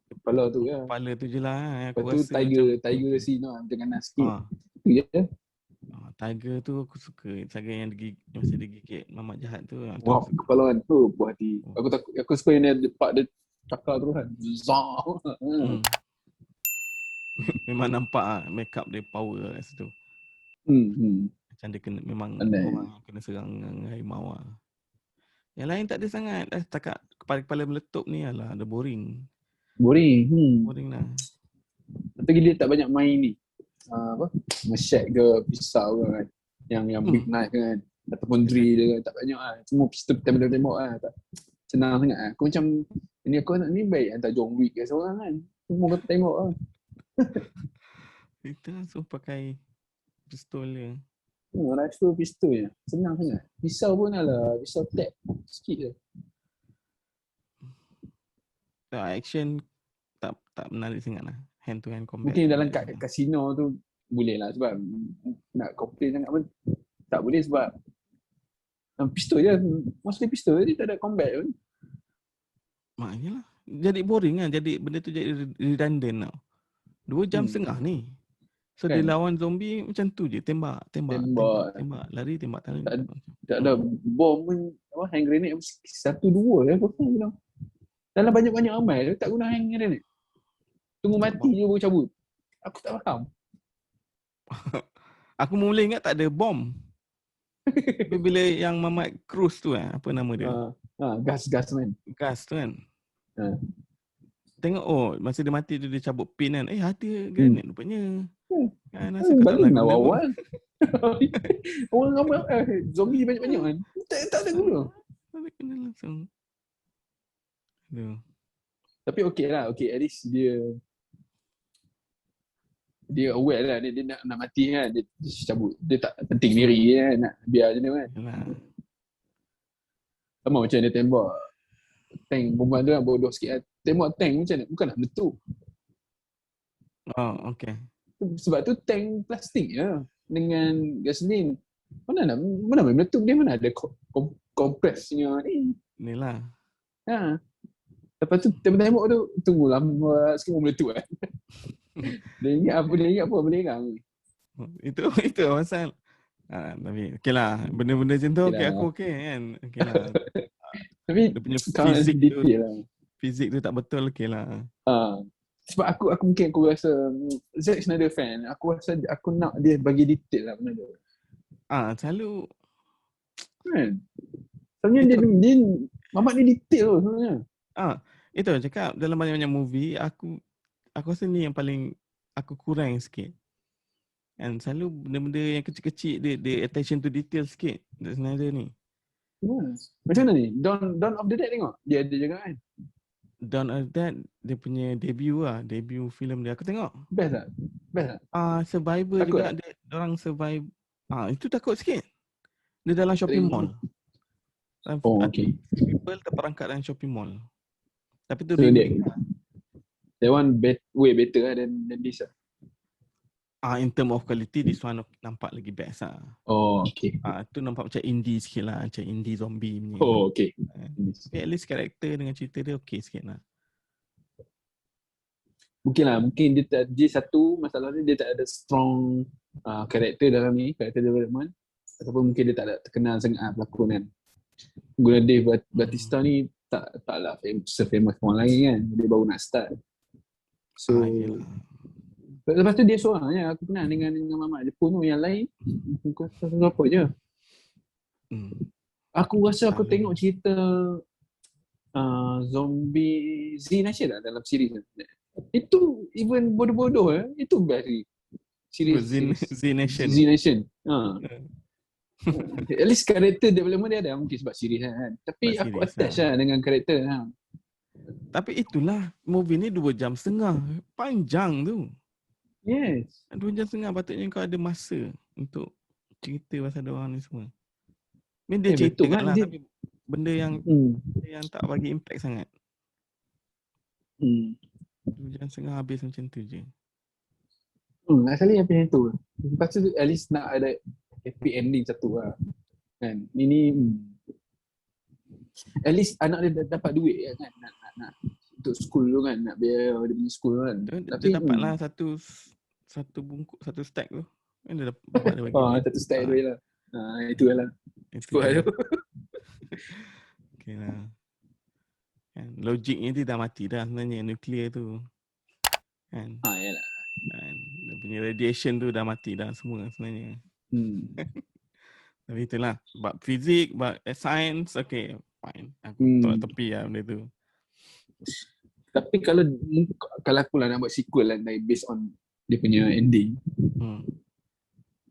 Kepala tu ya. Kepala tu je lah. Aku Lepas tu rasa macam tiger scene lah, macam ganas sikit. ah, Tu je. Tiger tu aku suka. Tiger yang masa dia gigit mamat jahat tu. Tu Wah, aku suka. kepala kan tu buat hati. Oh. Aku suka yang dia part dia cakar terus kan. Zah. Memang nampak make up dia power kat situ. Macam dia kena, memang orang yang kena serang dengan harimau lah. Yang lain tak ada sangat. Setakat kepala-kepala meletup ni alah, ada boring. Boring lah. Tapi dia tak banyak main ni. Nge-shack ke pisau ke kan. Yang big knife kan. Ataupun drill dia kan. Tak banyak lah. Semua pistol tembak-tembak lah. Tak senang sangat lah. Aku macam, ini aku nak ni baik hantar John Wick ke seorang kan. Semua kata tengok lah. Kita langsung pakai pistol dia. Rifle pistol je. Senang sangat. Pisau pun lah. Pisau tap sikit je. Action tak menarik sangat lah. Hand to hand combat. Mungkin dalam kasino tu boleh lah sebab nak complain sangat pun tak boleh sebab pistol je. Mostly pistol je, tak ada combat pun. Maknanya lah. Jadi boring lah. Jadi benda tu jadi redundant tau. 2 jam setengah ni. So kan? Dia lawan zombie macam tu je. Tembak. Lari, tembak. Tak ada bom pun. Hand grenade 1-2 je. Dalam banyak-banyak ramai tak guna hand grenade. Tunggu mati je baru cabut. Aku tak faham. Aku mula ingat tak ada bom. Bila yang Mamat Cruz tu apa nama dia? Gas man. Gas tu kan. Tengok masa dia mati tu dia cabut pin kan. Ada granat rupanya. Kan rasa kau tak nak guna awal. Orang ramai zombie banyak-banyak kan. Tak ada guna. Tak ada guna langsung. Aduh. Tapi okey lah. Okay, at least dia aware lah. Dia nak mati kan. Dia cabut. Dia tak penting diri kan. Nak biar je dia kan. Sama macam dia tembak tank perempuan tu kan. Bodoh sikit lah. Tembak tank macam mana? Bukan nak meletup. Okay. Sebab tu tank plastik je. Dengan gasolin. Mana boleh meletup dia? Mana ada kompresnya ni? Inilah. Lepas tu tembak tu tunggu lama sikit pun meletup kan. Dia ingat apa boleh kan. Itu pasal tapi okey lah, benda-benda macam tu okey aku okey kan. Okey lah. Tapi dia punya fizik tu tak betul okey lah. Sebab aku mungkin aku rasa Zack Snyder fan. Aku rasa aku nak dia bagi detail lah benda tu. Selalu kan. Sebenarnya dia Mamat ni detail tu sebenarnya. Itu cakap dalam banyak-banyak movie aku rasa ni yang paling aku kurang sikit. And selalu benda-benda yang kecil-kecil dia attention to detail sikit. Zack Snyder ni. Macam mana ni? Dawn of the Dead tengok? Dia ada juga kan? Dawn of the Dead dia punya debut filem dia. Aku tengok. Best tak? Survivor takut juga dia orang survive. Itu takut sikit. Dia dalam shopping mall. Okay. People terperangkap dalam shopping mall. Tapi tu that one way better lah than this lah. In term of quality, this one nampak lagi best lah. Okay. Tu nampak macam indie sikit lah. Macam indie zombie punya. Okay. Tapi at least karakter dengan cerita dia okay sikit lah. Mungkin dia satu masalah dia tak ada strong karakter dalam ni, karakter development. Ataupun mungkin dia tak ada terkenal sangat pelakon kan. Guna Dave Bautista ni taklah se-famous orang lain kan. Dia baru nak start. So lepas tu dia seorang je. Aku kenal dengan Mamat Jepun tu. Yang lain aku rasa apa je. Aku rasa aku tengok cerita zombie Z Nation lah dalam series ni. Itu even bodoh-bodoh itu best series Z Nation. At least karakter development dia ada. Mungkin sebab series kan. Tapi aku attach lah dengan karakter. Tapi itulah movie ni 2 jam setengah. Panjang tu. Yes. 2 jam setengah patutnya kau ada masa untuk cerita pasal diorang ni semua. Dia cerita kan lah, tapi benda yang tak bagi impact sangat. 2 jam setengah habis macam tu je. Asalnya macam tu. Lepas tu at least nak ada happy ending satu lah. Kan? Ini At least anak dia dapat duit kan, nak untuk school tu kan, nak biar dia punya school kan. Dia dapatlah satu bungkus, satu stack tu. Kan dia bapak dia bagi. Satu stack duit lah. Itu lah. Cukup lah tu. Okay lah. Kan, logiknya dia dah mati dah sebenarnya, nuklear tu. Kan? Yalah. Dan dia punya radiation tu dah mati dah semua sebenarnya. Tapi itulah, bab fizik, bab science, okay, fine. Aku tolak tepi lah benda tu. Tapi kalau aku lah nak buat sequel lah, based on dia punya ending.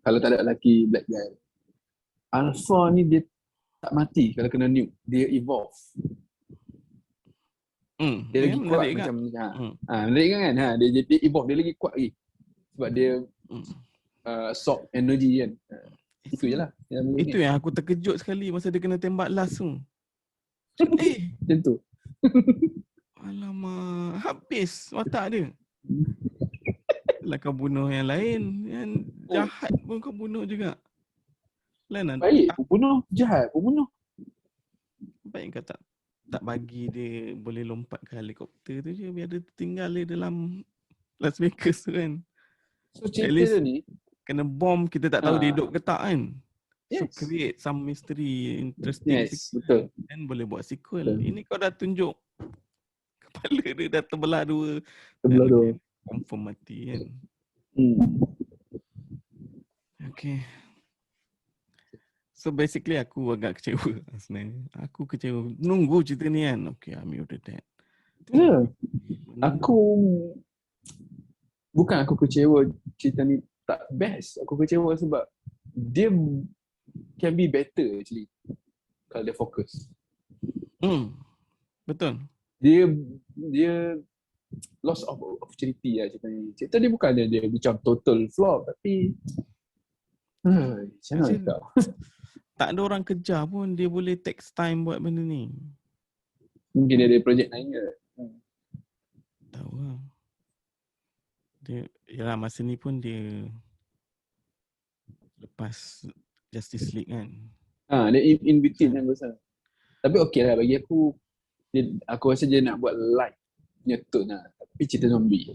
Kalau tak ada lelaki black guy, Alpha ni dia tak mati kalau kena nuke, dia evolve. Dia lagi kuat macam menarik kan? Dia evolve, dia lagi kuat lagi. Sebab dia absorb energy kan. Itu je lah. Itu yang aku terkejut sekali masa dia kena tembak last tu. Macam tu. Alamak, habis watak dia. Lah kau bunuh yang lain, yang jahat pun kau bunuh juga. Baik pun bunuh, jahat pun bunuh. Baik kau tak bagi dia boleh lompat ke helikopter tu je, biar dia tinggal dia dalam Las Vegas tu kan. So cerita ni kena bom, kita tak tahu dia hidup ke tak kan. So Yes. create some mystery, interesting. Yes, betul. Dan boleh buat sequel. Ini kau dah tunjuk kepala dia dah terbelah dua. Terbelah dua. Confirm mati kan. Okay. So basically aku agak kecewa sebenarnya. Aku kecewa. Nunggu cerita ni kan. Okay, Army of the Dead. Bukan aku kecewa cerita ni tak best. Aku kecewa sebab dia can be better actually kalau dia fokus. Betul. Dia loss of opportunity lah cerita ni. Cerita dia bukan dia macam total flop, tapi macam mana kau? Tak ada orang kejar pun dia boleh takes time buat benda ni. Mungkin dia ada projek lain ke? Tahu lah. Dia, yalah masa ni pun dia lepas Justice League kan. Dia in between kan besar. Tapi okey lah bagi aku. Aku rasa dia nak buat light nyetut lah. Tapi cerita zombie.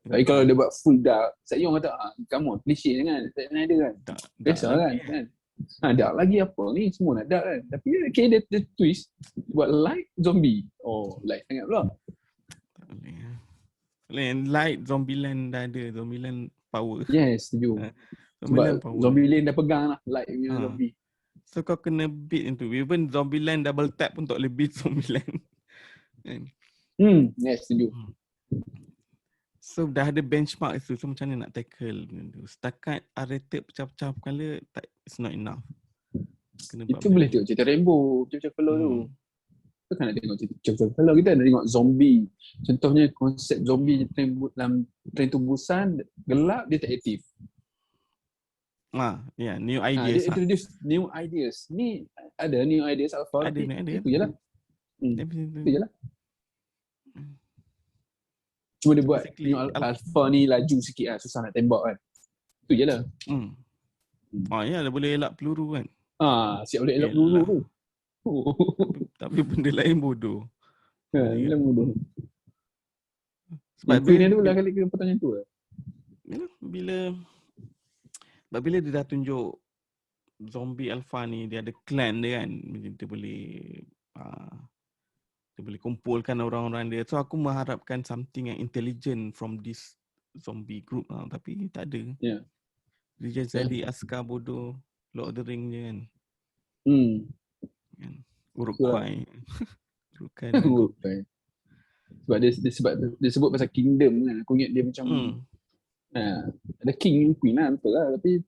Tapi kalau dia buat full dark, saya orang kata, kamu klise kan, tak nak ada kan. Biasa kan. Dark lagi apa ni, semua nak dark kan. Tapi okay, dia twist, buat light zombie. Light sangat pula. Tak boleh. Light Zombieland dah ada, Zombieland power. Yes, setuju. Sebab Zombieland dah pegang lah, light punya zombie. So kau kena beat into, even Zombieland double tap pun tak boleh beat Zombieland. Yes, setuju. So dah ada benchmark tu, so macam mana nak tackle benda tu. Setakat R-rated pecah-pecah perkala, it's not enough. Itu boleh tengok cerita Rainbow, macam fellow tu. Kita kan nak tengok cerita fellow, kita nak tengok zombie. Contohnya konsep zombie dalam Train to Busan, gelap dia tak aktif. New ideas. Dia introduce new ideas. Ni ada new ideas Alpha. Ada. Itu je lah. Itu je lah. Cuma dia buat Alpha ni laju sikit lah, susah nak tembak kan. Itu je lah. Dia boleh elak peluru kan. Siap boleh elak peluru tu. Tapi benda lain bodoh. Lain bodoh. Sebab dia tu lah kali ke pertanyaan tu lah. Bila dia dah tunjuk zombie Alpha ni, dia ada clan dia kan. Dia boleh kumpulkan orang-orang dia. So aku mengharapkan something yang intelligent from this zombie group lah. Tapi tak ada. Dia jadi askar bodoh Lord of the Ring je kan. Uruk-Hai. Sebab dia sebut pasal kingdom kan. Aku ingat dia macam ada king and queen lah, betul lah. Tapi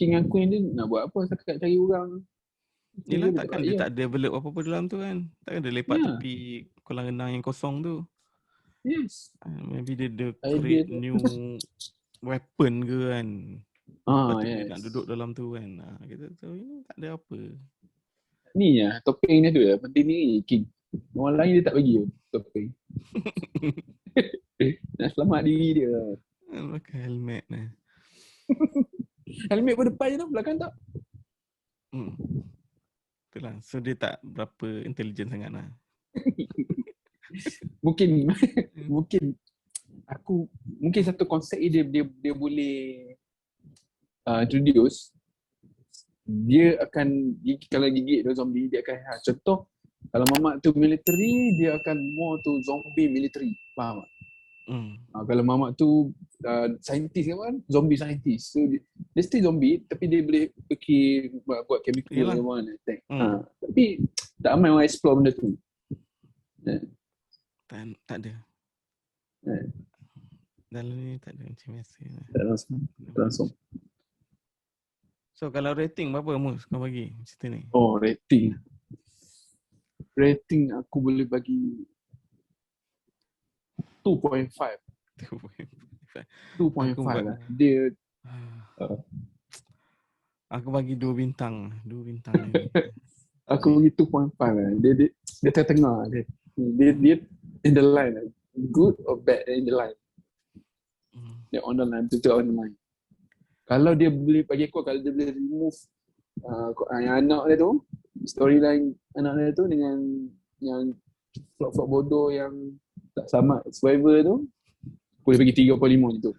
king and queen dia nak buat apa? Setakat cari orang. Yelah, takkan dia tak develop apa-apa dalam tu kan. Takkan dia lepak tepi kolam renang yang kosong tu. Yes. Maybe dia create new weapon ke kan. Lepas tu dia nak duduk dalam tu kan. Kita tahu ini tak ada apa. Ni lah, topeng dia tu lah. Penting ni king. Orang lain dia tak bagi topeng. Nak selamat diri dia. Pakai helmet lah. Helmet pun depan je tu, belakang tak? Itulah. So dia tak berapa intelligent sangat lah. Mungkin mungkin satu konsep dia boleh introduce. Dia akan kalau gigit tu zombie, dia akan contoh kalau mamak tu military, dia akan more to zombie military. Faham tak? Kalau mamak tu scientist kan, zombie scientist. So dia still zombie tapi dia boleh fikir buat chemical kan attack. Tapi tak ramai orang explore benda tu. Tak ada. Dalam ni tak ada macam biasa. Tak langsung. So kalau rating berapa Mus kau bagi cerita ni? Oh, rating aku boleh bagi 2.5. 2.5 lah. Dia aku bagi 2 bintang. 2 bintang ni. Aku bagi 2.5 lah. Dia tengah-tengah dia in the line lah. Good or bad in the line. Dia on the line, betul on the line. Kalau dia boleh bagi aku, kalau dia boleh remove yang anak dia tu, storyline anak dia tu dengan yang flop bodoh yang tak sama survivor tu, boleh bagi 3.5 macam tu.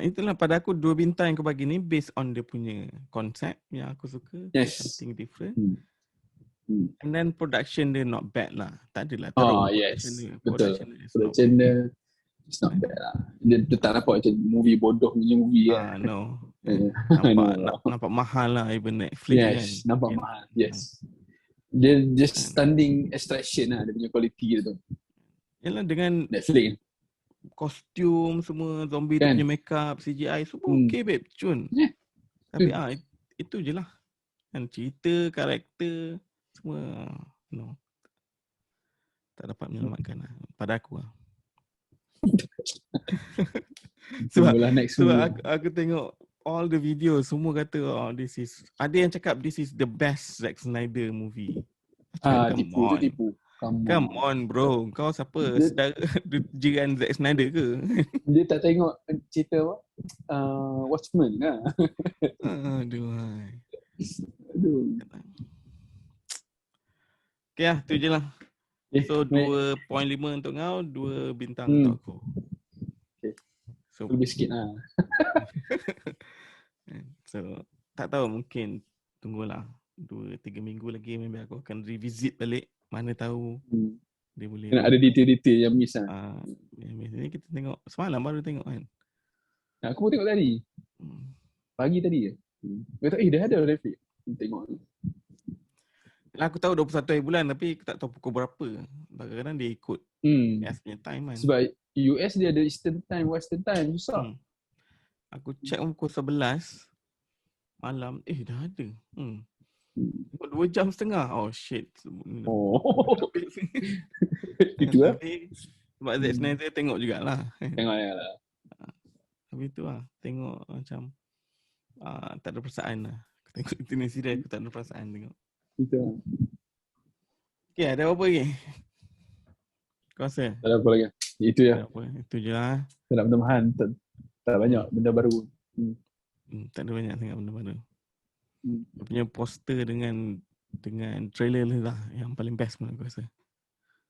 Itulah pada aku 2 bintang yang aku bagi ni based on dia punya konsep yang aku suka. Yes. Something different. And then production dia not bad lah. Tak adalah teruk. Yes. Betul. Production dia it's not bad lah. Dia tak nampak macam movie bodoh punya movie kan. No. Nampak mahal lah even Netflix kan. Yes, nampak mahal. Yes. Dia just standing extraction lah dia punya quality dia tu. Yalah dengan Netflix. Kostum semua, zombie kan? Dia punya makeup, CGI semua okay babe, cun. Tapi itu je lah. Kan cerita, karakter semua no. Tak dapat menyelamatkan lah. Pada aku lah. sebab aku tengok all the video, semua kata this is, ada yang cakap this is the best Zack Snyder movie. Tipu. Come on bro, kau siapa? Saudara jiran Zack Snyder ke? Dia tak tengok cerita apa? Watchmen lah. Aduh. Okay lah, tu je lah. So 2.5 untuk kau, 2 bintang untuk aku. Okay. So lebih sikit lah. So tak tahu, mungkin tunggulah 2-3 minggu lagi, maybe aku akan revisit balik. Mana tahu dia boleh ada detail-detail yang miss lah. Biasanya kita tengok semalam baru tengok kan. Aku pun tengok tadi. Pagi tadi ke? Dia ada Netflix. Tengok. Aku tahu 21 bulan tapi aku tak tahu pukul berapa. Kadang-kadang dia ikut US punya time kan. Sebab US dia ada Eastern Time, Western Time. Susah. Aku check pukul 11 malam. Dah ada. 2 jam setengah. Oh shit. Itu lah. Sebab Zack Snyder tengok jugalah. Tengok lah. Habis tu lah. Tengok macam tak ada perasaan lah. Aku tengok itu ni serius, aku tak ada perasaan tengok. Itu lah. Okay, ada apa lagi? Kau rasa? Tak ada apa lagi. Itu je. Itu je lah. Mudah-mudahan tak banyak benda baru. Tak ada banyak sangat benda baru. Dia punya poster dengan trailer lah yang paling best pun aku rasa.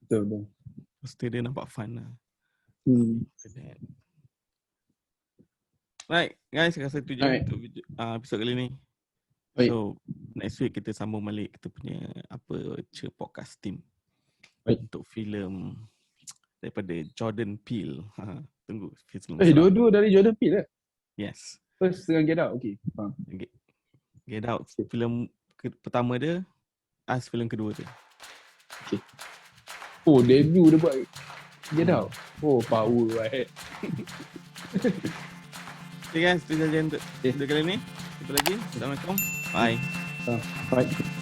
Betul. Poster dia nampak fun lah. Right, guys, saya rasa itu je untuk episod kali ni. So, next week kita sambung balik kita punya podcast team. Untuk filem daripada Jordan Peele. Tunggu filem. Dua-dua dari Jordan Peele lah? Yes. First dengan Get Out, okay. Get Out, filem pertama dia, Us filem kedua dia. Okay. Oh, debut dia buat Get Out. Oh, power right. Okay guys, itu sahaja untuk kali ni. Jumpa lagi. Assalamualaikum. Bye. Bye.